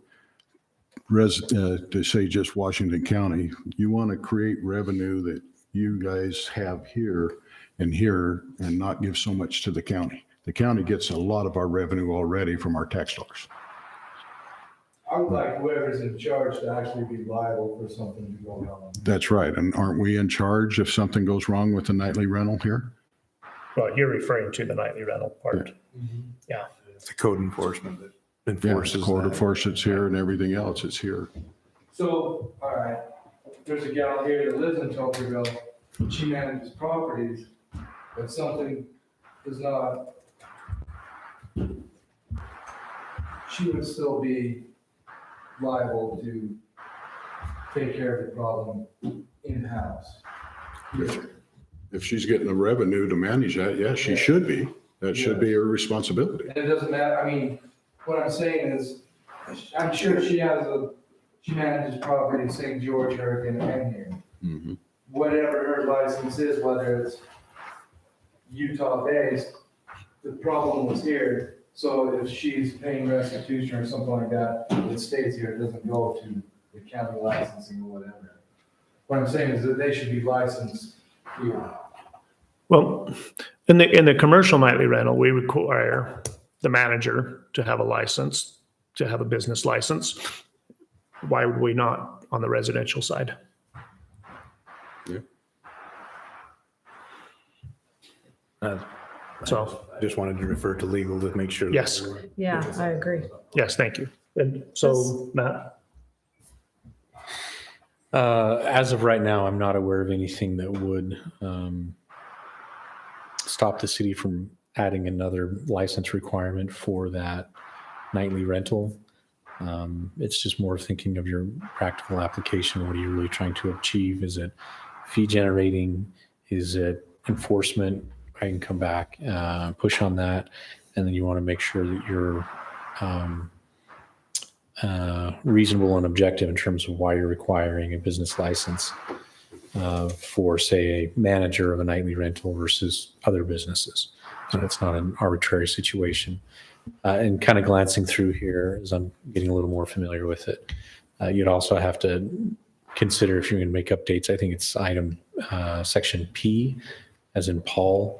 S2: to say just Washington County. You want to create revenue that you guys have here and not give so much to the county. The county gets a lot of our revenue already from our tax dollars.
S6: I would like whoever's in charge to actually be liable for something to go wrong.
S2: That's right. And aren't we in charge if something goes wrong with the nightly rental here?
S1: Well, you're referring to the nightly rental part.
S4: It's the code enforcement that
S2: Yeah,
S4: enforces
S2: court
S4: that.
S2: enforcement's here and everything else, it's here.
S6: So, all right, there's a gal here that lives in Tokerville, she manages properties, but something does not, she would still be liable to take care of the problem in-house.
S2: If she's getting the revenue to manage that, yes, she should be. That should be her responsibility.
S6: And it doesn't matter, I mean, what I'm saying is, I'm sure she manages property in St. George, Hurricane, and here.
S2: Mhm.
S6: Whatever her license is, whether it's Utah-based, the problem was here. So if she's paying restitution or something like that, it stays here, it doesn't go to the county licensing or whatever. What I'm saying is that they should be licensed here.
S1: Well, in the commercial nightly rental, we require the manager to have a license, to have a business license. Why would we not on the residential side? So,
S4: I just wanted to refer to legal to make sure. that
S1: Yes.
S4: we're-
S9: Yeah, I agree.
S1: yes, thank you. And so, Matt,
S10: As of right now, I'm not aware of anything that would stop the city from adding another license requirement for that nightly rental. It's just more thinking of your practical application. What are you really trying to achieve? Is it fee generating? Is it enforcement? I can come back, push on that. And then you want to make sure that you're reasonable and objective in terms of why you're requiring a business license for, say, a manager of a nightly rental versus other businesses. So it's not an arbitrary situation. And kind of glancing through here as I'm getting a little more familiar with it, you'd also have to consider if you're going to make updates. I think it's item section P, as in Paul.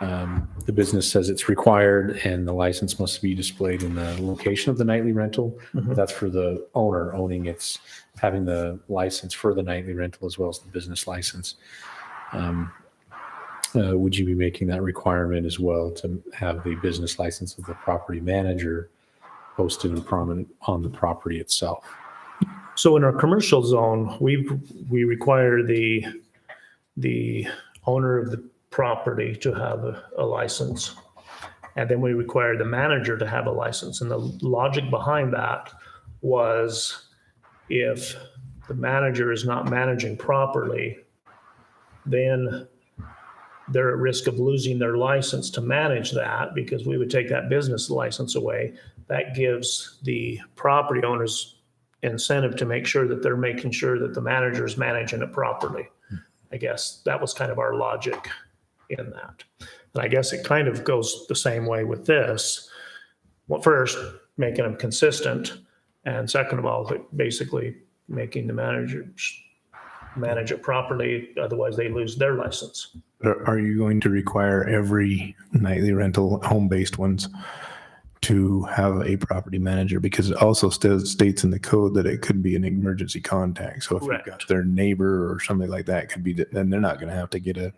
S10: The business says it's required and the license must be displayed in the location of the nightly rental. But that's for the owner owning it's having the license for the nightly rental as well as the business license. Would you be making that requirement as well to have the business license of the property manager posted and prominent on the property itself?
S1: so in our commercial zone, we require the owner of the property to have a license. And then we require the manager to have a license. And the logic behind that was if the manager is not managing properly, then they're at risk of losing their license to manage that because we would take that business license away. That gives the property owners incentive to make sure that they're making sure that the manager is managing it properly. I guess that was kind of our logic in that. And I guess it kind of goes the same way with this. Well, first, making them consistent. And second of all, basically making the managers manage it properly. Otherwise, they lose their license.
S4: Are you going to require every nightly rental, home-based ones, to have a property manager? Because it also states in the code that it could be an emergency contact. So if you've got
S1: Correct.
S4: their neighbor or something like that, it could be, then they're not going to have to get a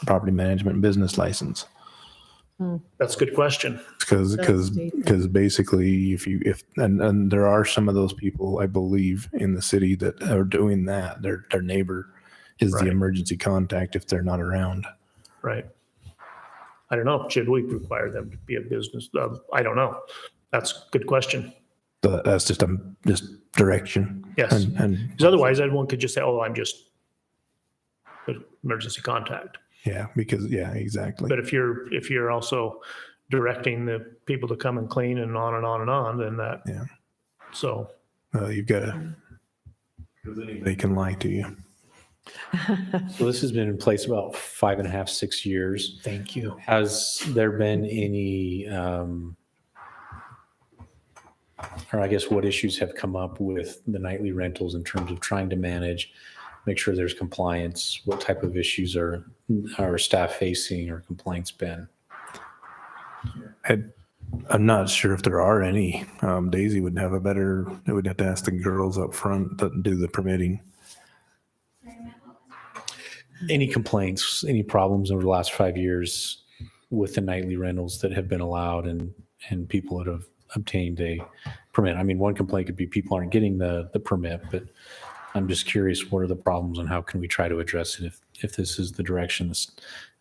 S4: property management business license.
S1: That's a good question.
S4: Because basically and there are some of those people, I believe, in the city that are doing that. Their neighbor is the
S1: Right.
S4: emergency contact if they're not around.
S1: Right. I don't know. Should we require them to be a business? I don't know. That's a good question.
S4: So that's just direction.
S1: Yes.
S4: And
S1: Because otherwise, everyone could just say, oh, I'm just an emergency contact.
S4: yeah, exactly.
S1: But if you're also directing the people to come and clean and on and on and on, then that.
S4: Yeah.
S1: So.
S4: You've got to, they can lie to you.
S10: So this has been in place about 5.5, 6 years.
S1: Thank you.
S10: Has there been any, or I guess what issues have come up with the nightly rentals in terms of trying to manage, make sure there's compliance? What type of issues are staff facing or complaints been?
S4: I'm not sure if there are any. Daisy would have would have to ask the girls up front that do the permitting.
S10: any complaints, any problems over the last 5 years with the nightly rentals that have been allowed and people that have obtained a permit? I mean, one complaint could be people aren't getting the permit, but I'm just curious, what are the problems and how can we try to address it if this is the direction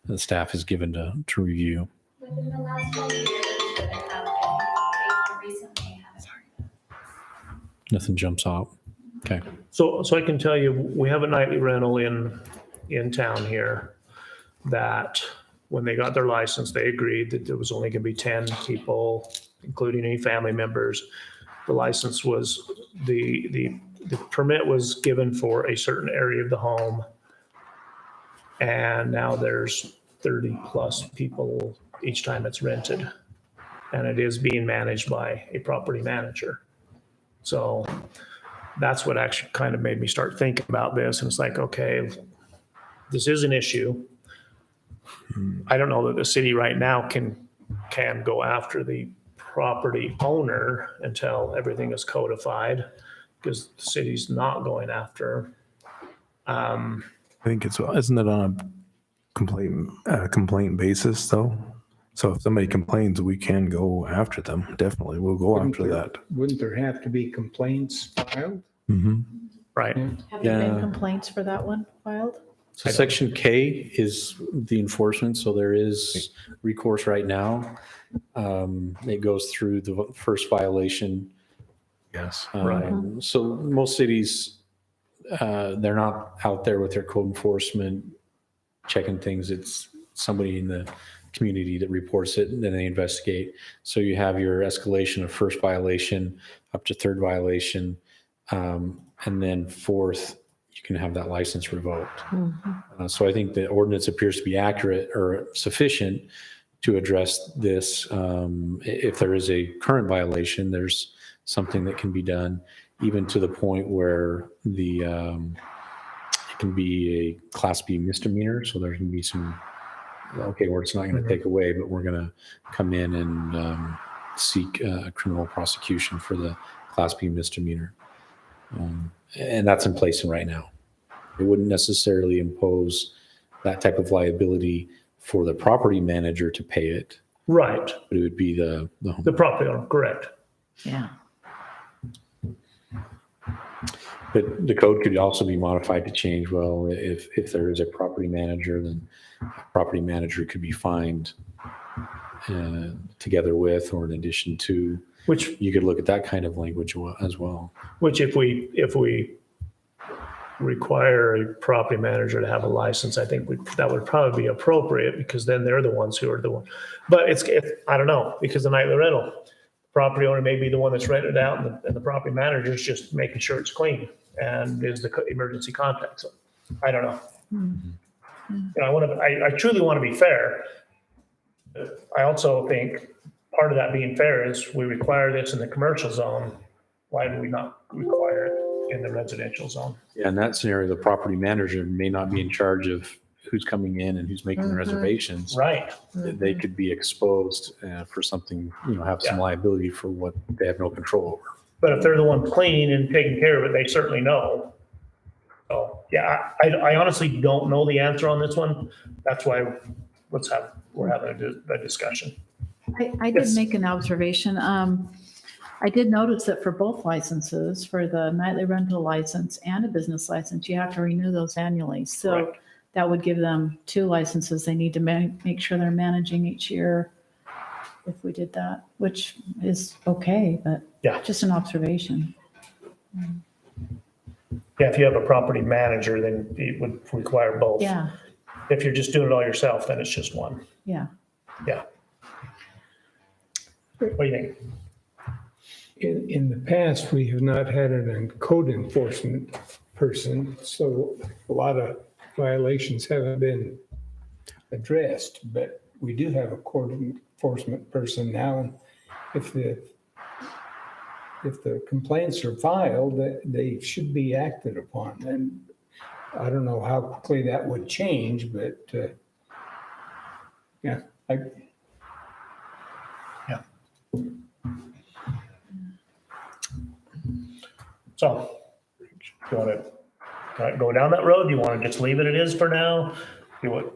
S10: the staff is given to review?
S5: Within the last 5 years, that have been recently have.
S10: Nothing jumps out. Okay.
S1: So I can tell you, we have a nightly rental in town here that when they got their license, they agreed that there was only going to be 10 people, including any family members. The license was, the permit was given for a certain area of the home. And now there's 30 plus people each time it's rented. And it is being managed by a property manager. So that's what actually kind of made me start thinking about this. And it's like, okay, this is an issue. I don't know that the city right now can go after the property owner until everything is codified, because the city's not going after.
S4: I think isn't it on a complaint basis though? So if somebody complains, we can go after them. Definitely, we'll go after that.
S8: Wouldn't there have to be complaints filed?
S4: Mm-hmm.
S1: Right.
S11: Have there been
S10: Yeah.
S11: complaints for that one filed?
S10: So section K is the enforcement. So there is recourse right now. It goes through the first violation.
S4: Yes.
S10: So most cities, they're not out there with their code enforcement checking things. It's somebody in the community that reports it, and then they investigate. So you have your escalation of first violation up to third violation, and then fourth, you can have that license revoked. So I think the ordinance appears to be accurate or sufficient to address this. If there is a current violation, there's something that can be done, even to the point where it can be a Class B misdemeanor. So there can be some, okay, where it's not going to take away, but we're going to come in and seek a criminal prosecution for the Class B misdemeanor. And that's in place right now. It wouldn't necessarily impose that type of liability for the property manager to pay it,
S1: Right.
S10: but it would be the home.
S1: The property owner, correct.
S11: Yeah.
S10: But the code could also be modified to change, well, if there is a property manager, then a property manager could be fined together with or in addition to.
S1: Which
S10: You could look at that kind of language as well.
S1: if we require a property manager to have a license, I think that would probably be appropriate, because then they're the ones who are the one. But I don't know, because the nightly rental, property owner may be the one that's rented out, and the property manager is just making sure it's clean and is the emergency contact. So I don't know. You know, I truly want to be fair. I also think part of that being fair is we require this in the commercial zone. Why do we not require it in the residential zone?
S10: Yeah, in that scenario, the property manager may not be in charge of who's coming in and who's making the reservations.
S1: Right.
S10: They could be exposed for something, have some liability for what they have no control over.
S1: But if they're the one cleaning and taking care of it, they certainly know. So, yeah, I honestly don't know the answer on this one. That's why we're having a discussion.
S11: I did
S1: Yes.
S11: make an observation. I did notice that for both licenses, for the nightly rental license and a business license, you have to renew those annually. So
S1: Correct.
S11: that would give them 2 licenses. They need to make sure they're managing each year if we did that, which is okay, but
S1: Yeah.
S11: just an observation.
S1: Yeah, if you have a property manager, then it would require both.
S11: Yeah,
S1: If you're just doing it all yourself, then it's just one.
S11: yeah.
S1: Yeah. What do you think?
S8: In the past, we have not had a code enforcement person, so a lot of violations haven't been addressed, but we do have a code enforcement person now. And if the complaints are filed, they should be acted upon. And I don't know how quickly that would change, but yeah,
S1: So, you want to go down that road? Do you want to just leave it as is for now? You would,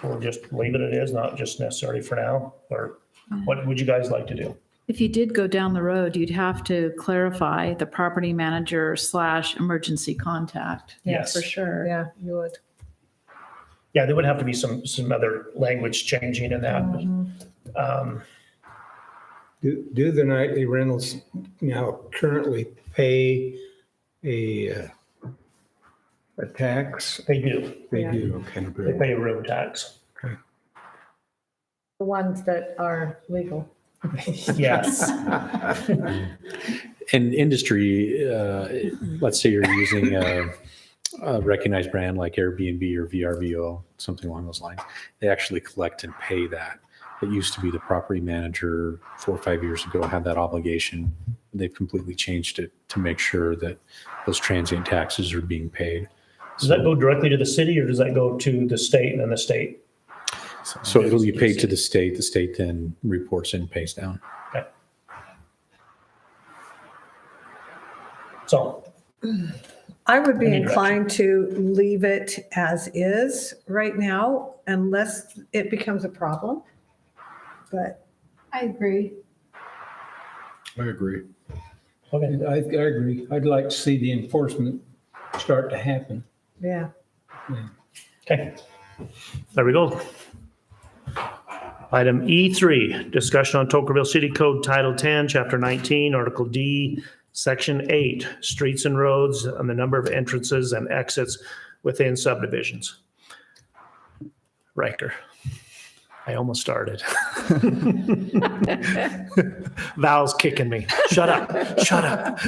S1: or just leave it as it is, not just necessarily for now? Or what would you guys like to do?
S11: If you did go down the road, you'd have to clarify the property manager / emergency contact.
S1: Yes.
S11: For sure.
S9: Yeah, you would.
S1: Yeah, there would have to be some other language changing in that.
S8: Do the nightly rentals now currently pay a tax?
S1: They do.
S8: They
S9: Yeah.
S8: do, okay.
S1: They pay a room tax.
S9: The ones that are legal.
S1: Yes.
S10: In industry, let's say you're using a recognized brand like Airbnb or VRBO, something along those lines. They actually collect and pay that. It used to be the property manager 4 or 5 years ago had that obligation. They've completely changed it to make sure that those transient taxes are being paid.
S1: Does that go directly to the city or does that go to the state and then the state?
S10: So it'll be paid to the state. The state then reports and pays down.
S1: Okay. So,
S9: I would be
S1: Any
S9: inclined to leave it as is right now unless it becomes a problem. But
S11: I agree.
S2: I agree.
S1: okay.
S8: I agree. I'd like to see the enforcement start to happen.
S9: yeah,
S1: Okay. There we go. Item E3, discussion on Tokerville City Code Title 10, Chapter 19, Article D, Section 8, streets and roads and the number of entrances and exits within subdivisions. Riker. I almost started. Val's kicking me. Shut up. Shut up.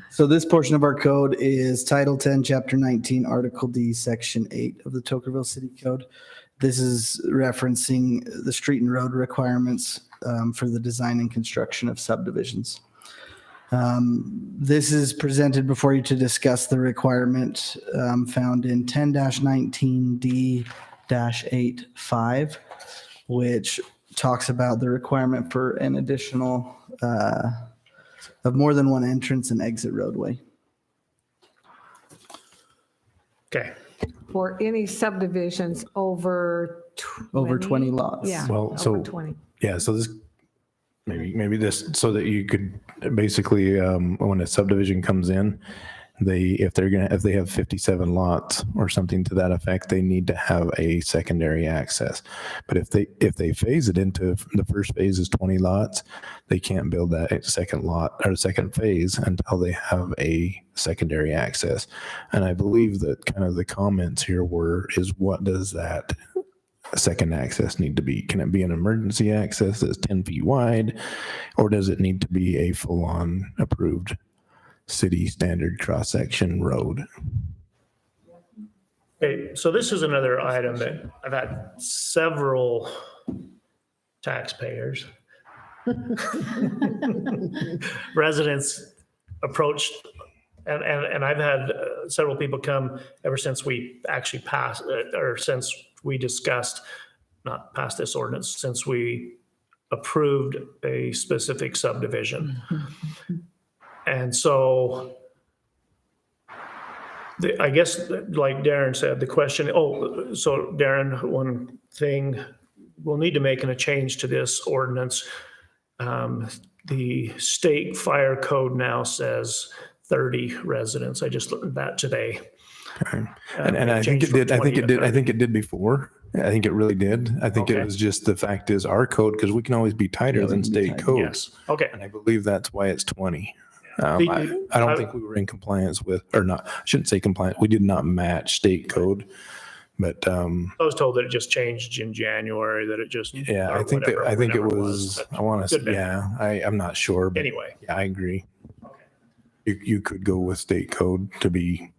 S3: So this portion of our code is Title 10, Chapter 19, Article D, Section 8 of the Tokerville City Code. This is referencing the street and road requirements for the design and construction of subdivisions. This is presented before you to discuss the requirement found in 10-19D-85, which talks about the requirement for an additional of more than one entrance and exit roadway.
S1: Okay.
S9: for any subdivisions over 20.
S3: Over 20 lots.
S9: Yeah.
S4: Well,
S9: over
S4: so
S9: 20.
S4: yeah, so this maybe this so that you could basically when a subdivision comes in, if they have 57 lots or something to that effect, they need to have a secondary access. But if they phase it into the first phase is 20 lots, they can't build that second lot or second phase until they have a secondary access. And I believe that kind of the comments here is what does that second access need to be? Can it be an emergency access that's 10 feet wide, or does it need to be a full-on approved city standard cross-section road?
S1: Okay, so this is another item that I've had several taxpayers, residents approached, and I've had several people come ever since we actually passed, or since we discussed, not passed this ordinance, since we approved a specific subdivision. And so I guess, like Darren said, the question, so Darren, one thing, we'll need to make a change to this ordinance. The state fire code now says 30 residents. I just learned that today.
S4: Okay. And I think it did. I think it did before. I think it really did. I think
S1: Okay.
S4: it was just the fact is our code, because we can always be tighter than state codes.
S1: Yes, okay.
S4: And I believe that's why it's 20. I
S1: I-
S4: don't think we were in compliance with, or not, I shouldn't say compliance. We did not match state code. But
S1: I was told that it just changed in January, that it just.
S4: yeah,
S1: or
S4: I think
S1: whatever
S4: it
S1: it
S4: was,
S1: but
S4: I want to,
S1: could be.
S4: yeah, I'm not sure. But
S1: Anyway,
S4: yeah, I agree. You could go with state code to be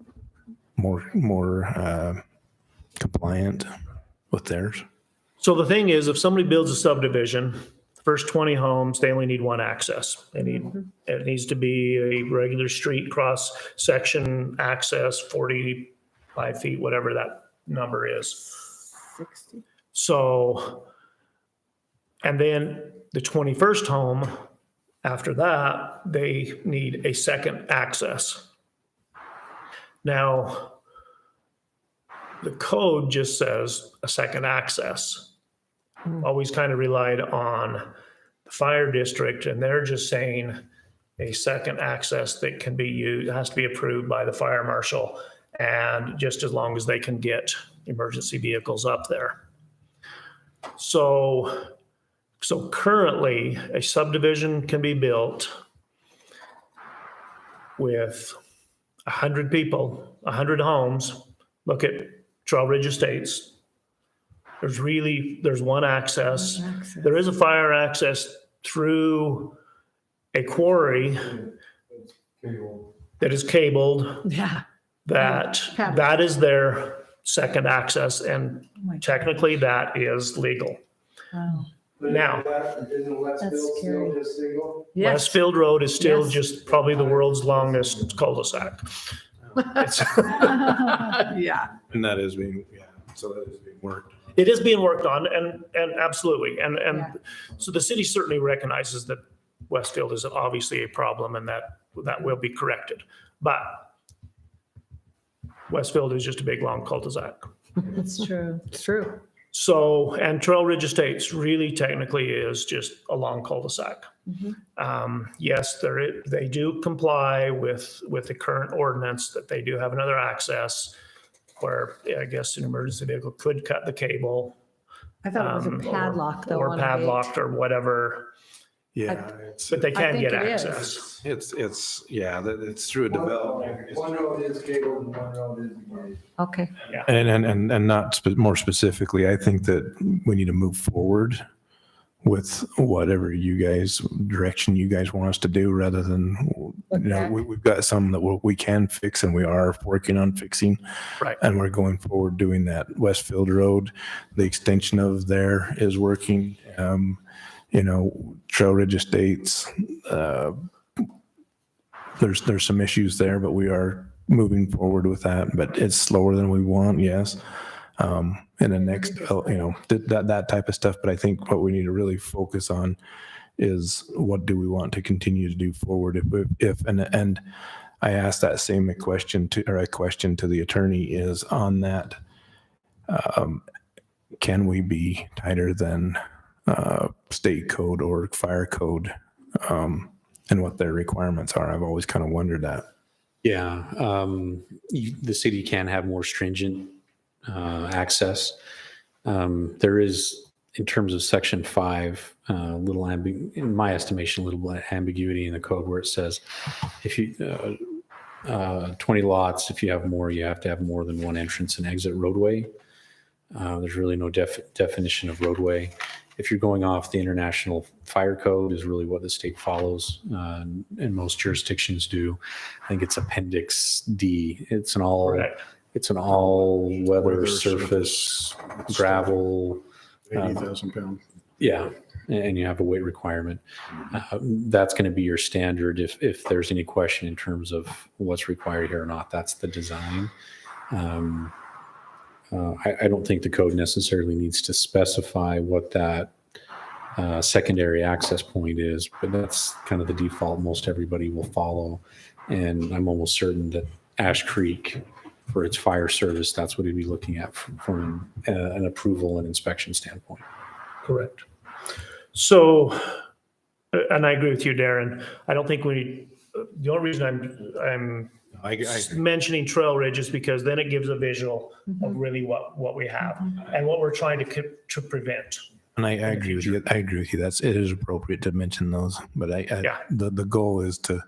S4: more compliant with theirs.
S1: so the thing is, if somebody builds a subdivision, the first 20 homes, they only need one access. It needs to be a regular street cross section access, 45 feet, whatever that number is.
S9: 60.
S1: So, and then the 21st home, after that, they need a second access. Now, the code just says a second access. Always kind of relied on the fire district, and they're just saying a second access that can be used, has to be approved by the fire marshal, and just as long as they can get emergency vehicles up there. So currently, a subdivision can be built with 100 people, 100 homes. Look at Trail Ridge Estates. There's one access. There is a fire access through a quarry that is cabled.
S9: Yeah.
S1: That is their second access, and technically that is legal.
S11: Wow.
S1: Now,
S6: Isn't Westfield still just single?
S9: Yes.
S1: Westfield Road is still
S9: Yes.
S1: just probably the world's longest cul-de-sac.
S9: Yeah.
S4: And that is being, so that is being worked.
S1: It is being worked on, and absolutely. And
S11: Yeah.
S1: so the city certainly recognizes that Westfield is obviously a problem, and that will be corrected. But Westfield is just a big, long cul-de-sac.
S11: It's true.
S9: It's true.
S1: So, and Trail Ridge Estates really technically is just a long cul-de-sac. Yes, they do comply with the current ordinance, that they do have another access where I guess an emergency vehicle could cut the cable.
S9: I thought it was a padlock though.
S1: Or
S9: on a gate.
S1: padlocked or whatever,
S4: Yeah, it's,
S1: but they
S9: I
S1: can
S9: think
S1: get
S9: it is.
S1: access.
S4: it's through a development.
S6: One road is cabled and one road is gated.
S9: Okay.
S4: And not more specifically, I think that we need to move forward with whatever direction you guys want us to do, rather than, we've got some that we can fix and we are working on fixing.
S1: Right.
S4: And we're going forward doing that. Westfield Road, the extension of there is working. Trail Ridge Estates, there's some issues there, but we are moving forward with that, but it's slower than we want. Yes. And the next, that type of stuff. But I think what we need to really focus on is what do we want to continue to do forward? And I asked that same question to the attorney is on that. Can we be tighter than state code or fire code, and what their requirements are? I've always kind of wondered that.
S10: Yeah, the city can have more stringent access. There is, in terms of Section 5, in my estimation, a little ambiguity in the code where it says if you 20 lots, if you have more, you have to have more than one entrance and exit roadway. There's really no definition of roadway. If you're going off the International Fire Code is really what the state follows, and most jurisdictions do. I think it's Appendix D. It's an all-weather
S2: Weather,
S10: surface, gravel.
S2: 80,000 pound.
S10: Yeah, and you have a weight requirement. That's going to be your standard if there's any question in terms of what's required here or not. That's the design. I don't think the code necessarily needs to specify what that secondary access point is, but that's kind of the default most everybody will follow. And I'm almost certain that Ash Creek, for its fire service, that's what he'd be looking at from an approval and inspection standpoint.
S1: Correct. So, and I agree with you, Darren. I don't think the only reason I'm mentioning Trail Ridge is because then it gives a visual of really what we have and what we're trying to prevent.
S4: And I agree with you. I agree with you. It is appropriate to mention those, but the goal is to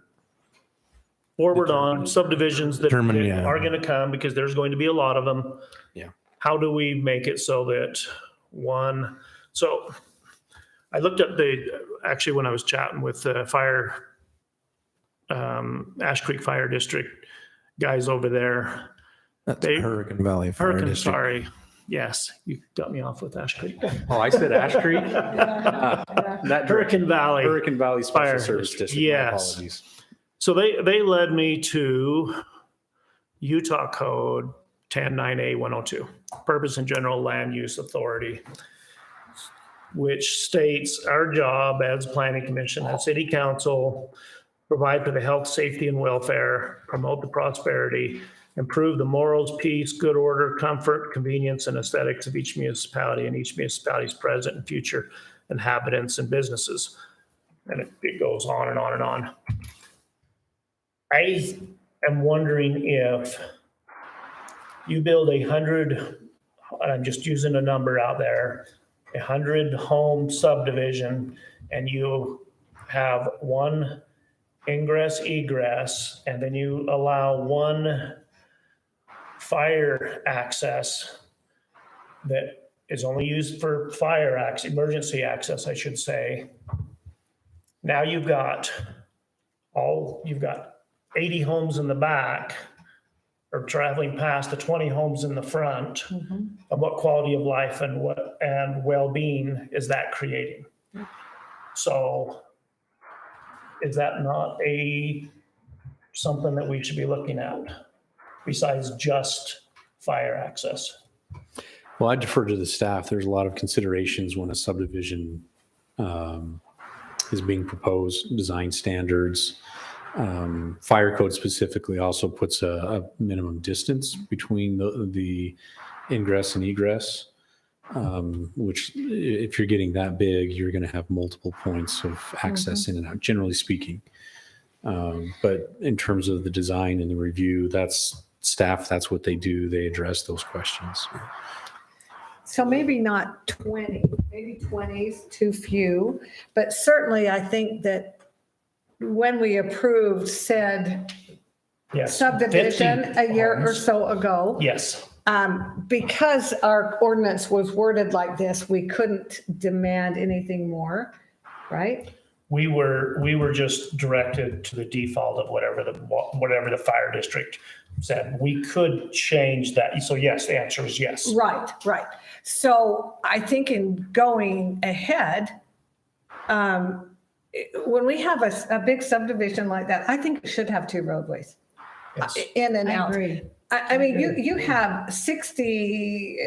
S1: Forward on subdivisions that
S4: Determine,
S1: are going to come, because there's going to be a lot of them.
S4: Yeah.
S1: How do we make it so that so I looked up actually when I was chatting with the Ash Creek Fire District guys over there.
S4: That's Hurricane Valley Fire District.
S1: Sorry. Yes, you got me off with Ash Creek.
S10: Oh, I said Ash Creek? That
S1: Hurricane Valley.
S10: Hurricane Valley Special
S1: Fire
S10: Service District.
S1: Yes.
S10: My apologies.
S1: So they led me to Utah Code 109A102, Purpose and General Land Use Authority, which states our job as Planning Commission, as City Council, provide for the health, safety, and welfare, promote the prosperity, improve the morals, peace, good order, comfort, convenience, and aesthetics of each municipality and each municipality's present and future inhabitants and businesses. And it goes on and on and on. I am wondering if you build 100, I'm just using a number out there, 100 home subdivision, and you have one ingress, egress, and then you allow one fire access that is only used for fire access, emergency access, I should say. Now you've got 80 homes in the back or traveling past the 20 homes in the front. And what quality of life and well-being is that creating? So is that not something that we should be looking at besides just fire access?
S12: Well, I defer to the staff. There's a lot of considerations when a subdivision is being proposed, design standards. Fire code specifically also puts a minimum distance between the ingress and egress, which if you're getting that big, you're going to have multiple points of access in and out, generally speaking. But in terms of the design and the review, that's staff, that's what they do. They address those questions.
S9: So maybe not 20, maybe 20 is too few, but certainly I think that when we approved said
S1: Yes.
S9: subdivision
S1: 50
S9: a year or
S1: homes.
S9: so ago,
S1: Yes.
S9: because our ordinance was worded like this, we couldn't demand anything more, right?
S1: We were just directed to the default of whatever the fire district said. We could change that. So yes, the answer is yes.
S9: Right. So I think in going ahead, when we have a big subdivision like that, I think it should have 2 roadways
S1: Yes.
S9: in and
S11: I
S9: out.
S11: agree.
S9: I mean, you have 60,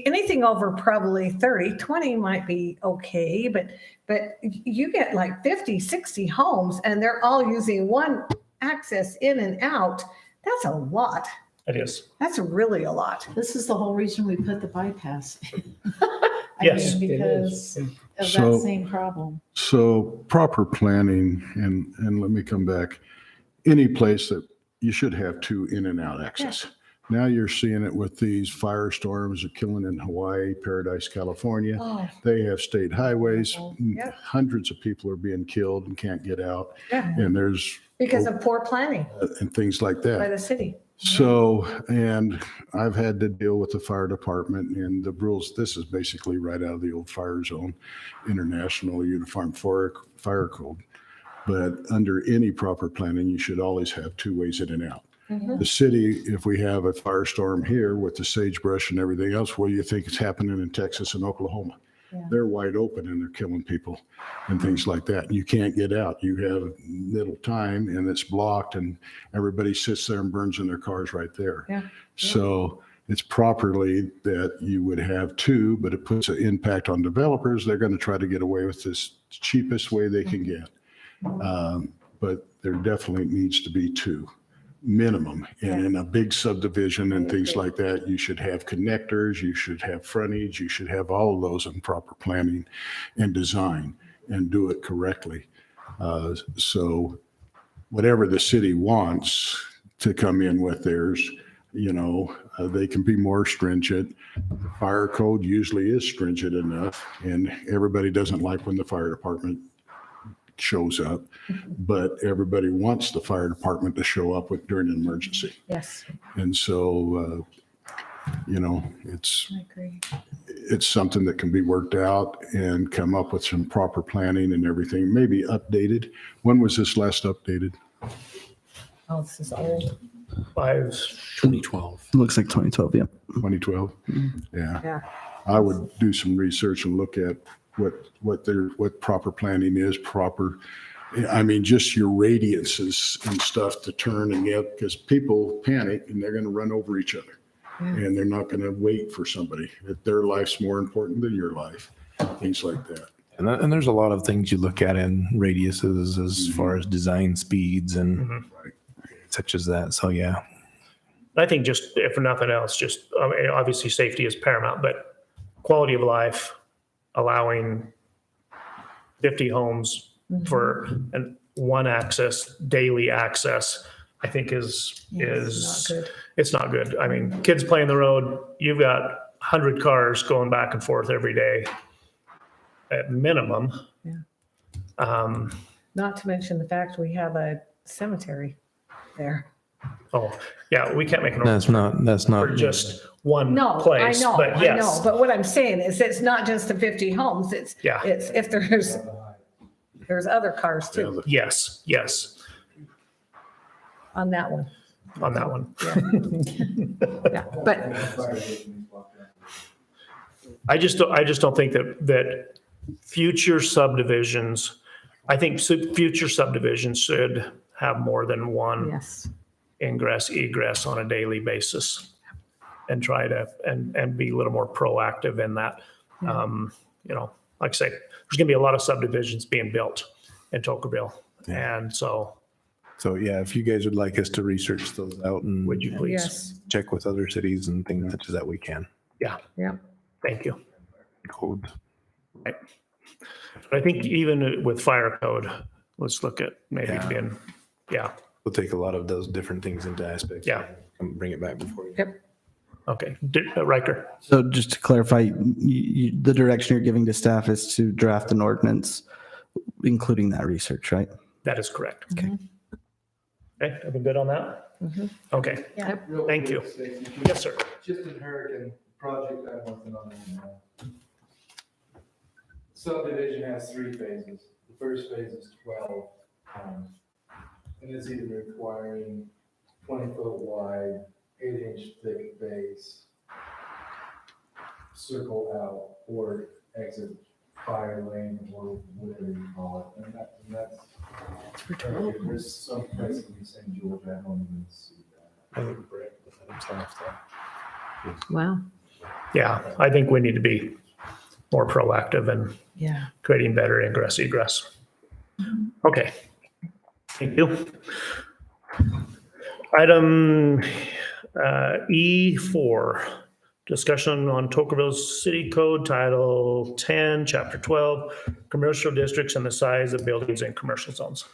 S9: anything over probably 30, 20 might be okay, but you get like 50, 60 homes and they're all using one access in and out. That's a lot.
S1: It is.
S9: That's really a lot.
S11: This is the whole reason we put the bypass.
S1: Yes,
S11: Because of
S2: So-
S11: that same problem.
S2: So proper planning, and let me come back, any place that you should have 2 in and out access. Now you're seeing it with these firestorms are killing in Hawaii, Paradise, California.
S9: Oh,
S2: They have state highways.
S9: Yep.
S2: Hundreds of people are being killed and can't get out.
S9: yeah,
S2: And there's,
S9: because of poor planning
S2: and things like
S9: by
S2: that.
S9: the city.
S2: So, and I've had to deal with the fire department and the rules. This is basically right out of the old fire zone, International Uniform Fire Code. But under any proper planning, you should always have 2 ways in and out. The city, if we have a firestorm here with the sagebrush and everything else, what do you think is happening in Texas and Oklahoma?
S9: Yeah.
S2: They're wide open and they're killing people and things like that. You can't get out. You have little time and it's blocked and everybody sits there and burns in their cars right there.
S9: Yeah.
S2: So it's properly that you would have 2, but it puts an impact on developers. They're going to try to get away with this cheapest way they can get. But there definitely needs to be 2 minimum. And in a big subdivision and things like that, you should have connectors, you should have frontage, you should have all of those in proper planning and design and do it correctly. So whatever the city wants to come in with theirs, they can be more stringent. The fire code usually is stringent enough, and everybody doesn't like when the fire department shows up, but everybody wants the fire department to show up during an emergency.
S9: Yes.
S2: And so,
S11: I agree.
S2: it's something that can be worked out and come up with some proper planning and everything, maybe updated. When was this last updated?
S9: Oh, this is old.
S12: 2012.
S3: Looks like 2012, yeah.
S2: 2012? Yeah.
S9: Yeah.
S2: I would do some research and look at what proper planning is, just your radiuses and stuff to turn and get, because people panic and they're going to run over each other. And they're not going to wait for somebody. Their life's more important than your life, things like that.
S4: And there's a lot of things you look at in radiuses as far as design speeds and such as that. So yeah.
S1: I think just, if for nothing else, just, I mean, obviously safety is paramount, but quality of life, allowing 50 homes for one access, daily access, I think is,
S9: Not good.
S1: it's not good. I mean, kids playing the road, you've got 100 cars going back and forth every day at minimum.
S9: Yeah. Not to mention the fact we have a cemetery there.
S1: Oh, yeah, we can't make an
S4: That's
S1: ordinance
S4: not,
S1: for just one
S9: No, I
S1: place,
S9: know,
S1: but
S9: I know.
S1: yes.
S9: But what I'm saying is it's not just the 50 homes. It's,
S1: Yeah.
S9: it's if there's other cars too
S1: Yes, yes,
S9: on that one.
S1: on that one.
S9: Yeah, but
S1: I just don't think that future subdivisions, I think future subdivisions should have more than one
S9: yes.
S1: ingress, egress on a daily basis and try to, and be a little more proactive in that. You know, like I say, there's gonna be a lot of subdivisions being built in Tokerville. And so
S4: so yeah, if you guys would like us to research those out and
S1: would you please?
S9: Yes.
S4: check with other cities and things such as that, we can.
S1: Yeah.
S9: Yeah.
S1: Thank you.
S4: Code.
S1: But I think even with fire code, let's look at maybe
S4: Yeah.
S1: being, yeah,
S4: We'll take a lot of those different things into aspects.
S1: Yeah.
S4: And bring it back before you.
S9: Yep.
S1: okay. Riker,
S3: So just to clarify, the direction you're giving to staff is to draft an ordinance, including that research, right?
S1: that is correct.
S3: Okay.
S1: Okay, are we good on that? Okay,
S6: Real
S1: Thank
S6: quick,
S1: you.
S6: Stacy,
S1: yes, sir.
S6: Just in Hurricane project, I'm working on right now. Subdivision has 3 phases. The first phase is 12 homes. And it's either requiring 20-foot wide, 8-inch thick base, circle out, or exit fire lane, or whatever you call it. And that's, there's some places in St. George, I don't even see that.
S4: I think Brett with that stuff,
S9: Wow.
S1: Yeah, I think we need to be more proactive in
S9: Yeah.
S1: creating better ingress, egress. Okay, thank you. Item E4, discussion on Tokerville City Code Title 10, Chapter 12, commercial districts and the size of buildings in commercial zones.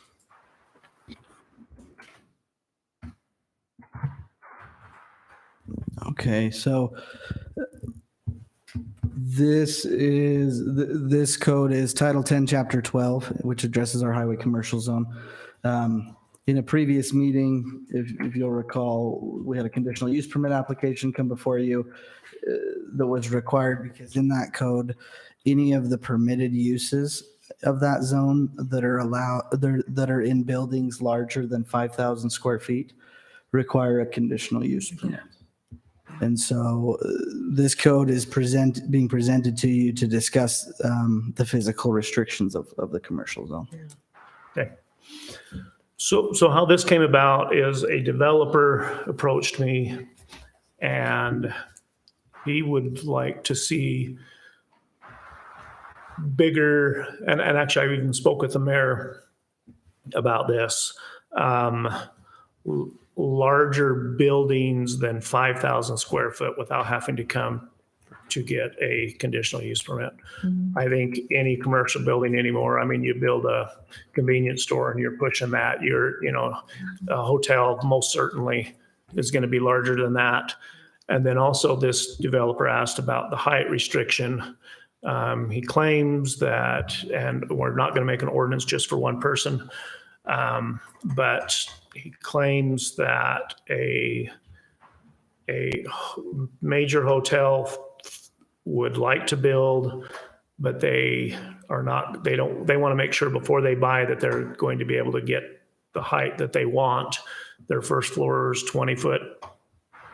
S3: Okay, so this code is Title 10, Chapter 12, which addresses our highway commercial zone. In a previous meeting, if you'll recall, we had a conditional use permit application come before you that was required because in that code, any of the permitted uses of that zone that are that are in buildings larger than 5,000 square feet require a conditional use permit. And so this code is being presented to you to discuss the physical restrictions of the commercial zone.
S1: Okay. So how this came about is a developer approached me and he would like to see bigger, and actually I even spoke with the mayor about this, larger buildings than 5,000 square foot without having to come to get a conditional use permit. I think any commercial building anymore, I mean, you build a convenience store and you're pushing that, a hotel most certainly is going to be larger than that. And then also this developer asked about the height restriction. He claims that, and we're not going to make an ordinance just for one person, but he claims that a major hotel would like to build, but they want to make sure before they buy that they're going to be able to get the height that they want. Their first floor is 20 foot.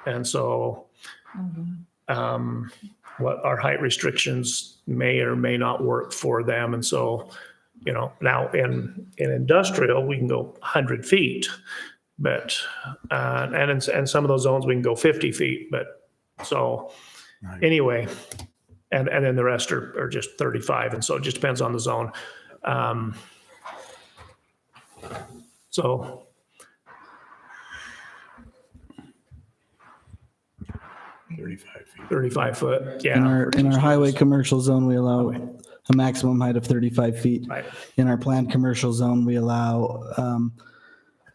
S1: And so what our height restrictions may or may not work for them. And so, now in industrial, we can go 100 feet, but, and in some of those zones, we can go 50 feet, but so anyway, and then the rest are just 35. And so it just depends on the zone. 35 foot,
S3: In
S1: yeah.
S3: our highway commercial zone, we allow a maximum height of 35 feet.
S1: Right.
S3: In our planned commercial zone, we allow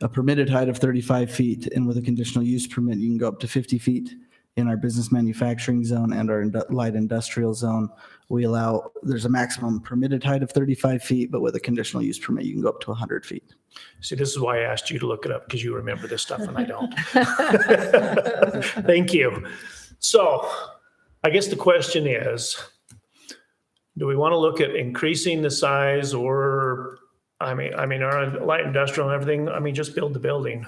S3: a permitted height of 35 feet, and with a conditional use permit, you can go up to 50 feet. In our business manufacturing zone and our light industrial zone, there's a maximum permitted height of 35 feet, but with a conditional use permit, you can go up to 100 feet.
S1: See, this is why I asked you to look it up, because you remember this stuff and I don't. Thank you. So I guess the question is, do we want to look at increasing the size, or, I mean, our light industrial and everything, I mean, just build the building.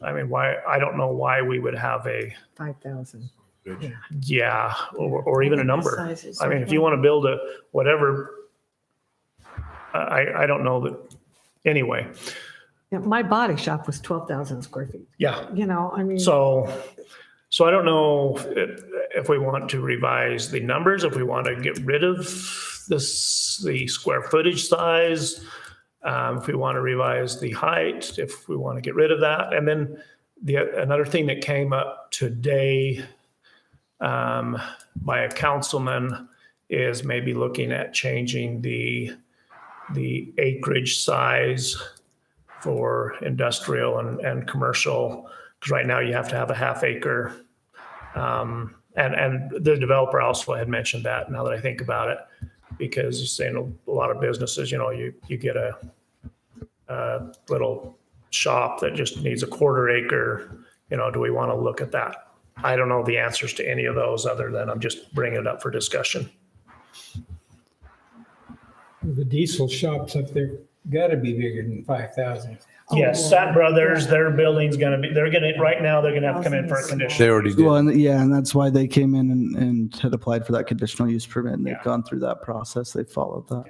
S1: I mean, I don't know why we would have
S9: 5,000.
S1: yeah, or even a number.
S9: Sizes
S1: I mean,
S9: are
S1: if you want to build a whatever, I don't know that, anyway,
S9: Yeah, my body shop was 12,000 square feet.
S1: yeah.
S9: You know, I mean.
S1: So I don't know if we want to revise the numbers, if we want to get rid of the square footage size, if we want to revise the height, if we want to get rid of that. And then another thing that came up today by a councilman is maybe looking at changing the acreage size for industrial and commercial, because right now you have to have a half acre. And the developer also had mentioned that, now that I think about it, because he's saying a lot of businesses, you get a little shop that just needs a quarter acre, do we want to look at that? I don't know the answers to any of those, other than I'm just bringing it up for discussion.
S8: The diesel shops up there gotta be bigger than 5,000.
S1: Yes, Sat Brothers, their building's right now, they're gonna have to come in for a condition.
S4: They already did.
S3: Well, and that's why they came in and had applied for that conditional use permit, and they've gone through that process. They followed that.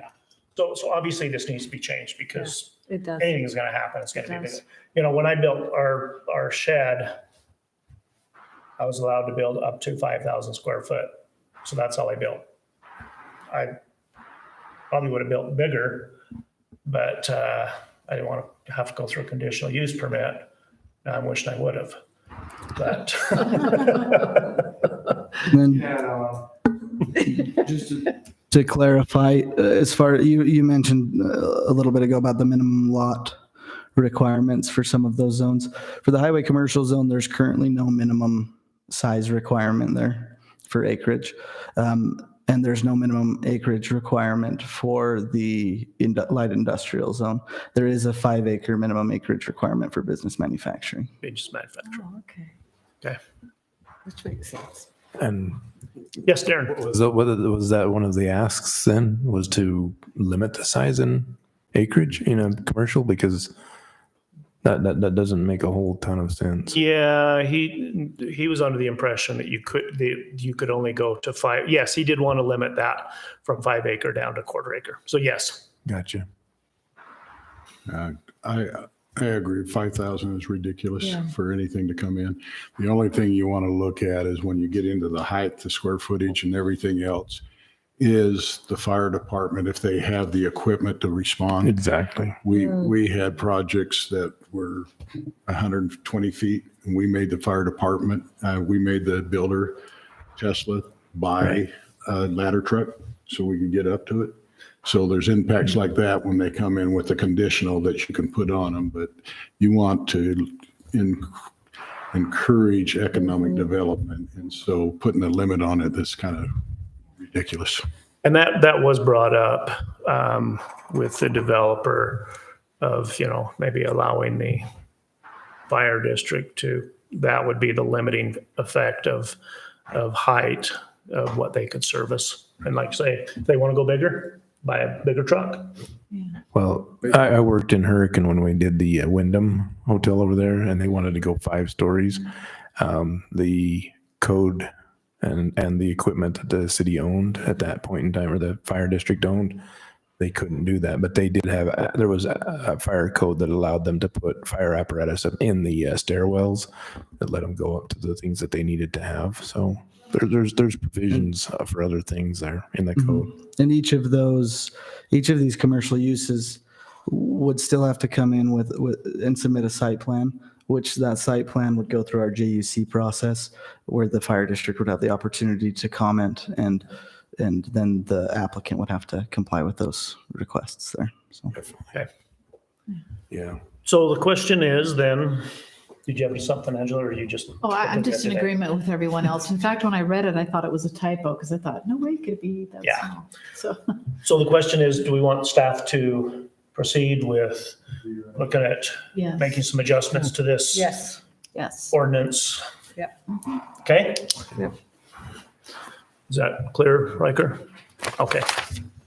S1: So obviously this needs to be changed, because
S9: It does.
S1: anything is gonna happen, it's gonna be
S9: does.
S1: bigger. When I built our shed, I was allowed to build up to 5,000 square foot. So that's all I built. I probably would have built bigger, but I didn't want to have to go through a conditional use permit. I wished I would have, but.
S3: And then
S6: Yeah,
S3: just to clarify, as far, you mentioned a little bit ago about the minimum lot requirements for some of those zones. For the highway commercial zone, there's currently no minimum size requirement there for acreage. And there's no minimum acreage requirement for the light industrial zone. There is a 5 acre minimum acreage requirement for business manufacturing.
S1: They just manufacture.
S9: Oh, okay.
S1: Okay.
S9: Which makes sense.
S4: And
S1: Yes, Darren.
S4: was that one of the asks then, was to limit the size and acreage in a commercial? Because that doesn't make a whole ton of sense.
S1: Yeah, he was under the impression that you could only go to 5. Yes, he did want to limit that from 5 acre down to quarter acre. So yes.
S4: Gotcha.
S2: I agree. 5,000 is ridiculous
S9: Yeah.
S2: for anything to come in. The only thing you want to look at is when you get into the height, the square footage and everything else, is the fire department, if they have the equipment to respond.
S4: Exactly.
S2: We had projects that were 120 feet, and we made the fire department, we made the builder, Tesla, buy a ladder truck so we can get up to it. So there's impacts like that when they come in with a conditional that you can put on them, but you want to encourage economic development. And so putting a limit on it, that's kind of ridiculous.
S1: And that was brought up with the developer of, maybe allowing the fire district that would be the limiting effect of height of what they could service. And like say, if they want to go bigger, buy a bigger truck.
S4: Well, I worked in Hurricane when we did the Wyndham Hotel over there, and they wanted to go 5 stories. The code and the equipment that the city owned at that point in time, or the fire district owned, they couldn't do that. But they did have, there was a fire code that allowed them to put fire apparatus up in the stairwells that let them go up to the things that they needed to have. So there's provisions for other things there in the code.
S3: And each of these commercial uses would still have to come in with and submit a site plan which that site plan would go through our JUC process where the fire district would have the opportunity to comment and then the applicant would have to comply with those requests there. So.
S4: Yeah.
S1: So the question is then, did you have something, Angela, or you just?
S11: Oh, I'm just in agreement with everyone else. In fact, when I read it, I thought it was a typo because I thought, no way could it be that
S1: Yeah.
S11: small. So,
S1: So the question is, do we want staff to proceed with looking at
S11: yes.
S1: making some adjustments to this
S9: Yes.
S11: Yes.
S1: ordinance?
S9: Yep.
S1: Okay?
S10: Yep.
S1: Is that clear, Riker? Okay.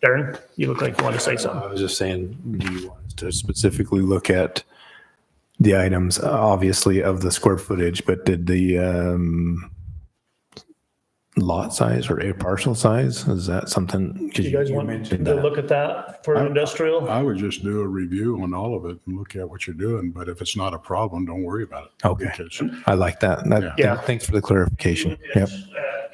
S1: Darren, you look like you want to say something.
S4: I was just saying, do you want us to specifically look at the items, obviously of the square footage, but did the lot size or a parcel size, is that something?
S1: Do you guys want to look at that for industrial?
S2: I would just do a review on all of it and look at what you're doing, but if it's not a problem, don't worry about it.
S4: Okay.
S2: Because
S4: I like that.
S1: Yeah.
S4: Thanks for the clarification. Yep.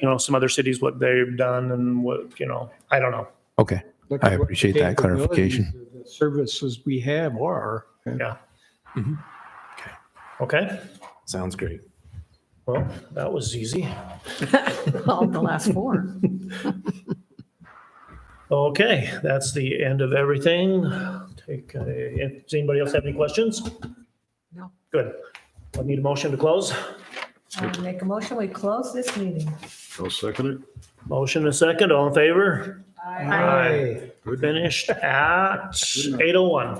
S1: You know, some other cities, what they've done and what, you know, I don't know.
S4: Okay.
S8: Look
S4: I
S8: at what
S4: appreciate
S8: the
S4: that clarification.
S8: capabilities of the Services we have are.
S1: Yeah.
S4: Mhm.
S1: Okay.
S4: Sounds great.
S1: Well, that was easy.
S9: All the last four.
S1: Okay, that's the end of everything. Does anybody else have any questions?
S9: No.
S1: Good. I need a motion to close.
S9: I'll make a motion, we close this meeting.
S2: I'll second it.
S1: Motion and second, all in favor?
S8: Aye.
S1: Finished at 8:01.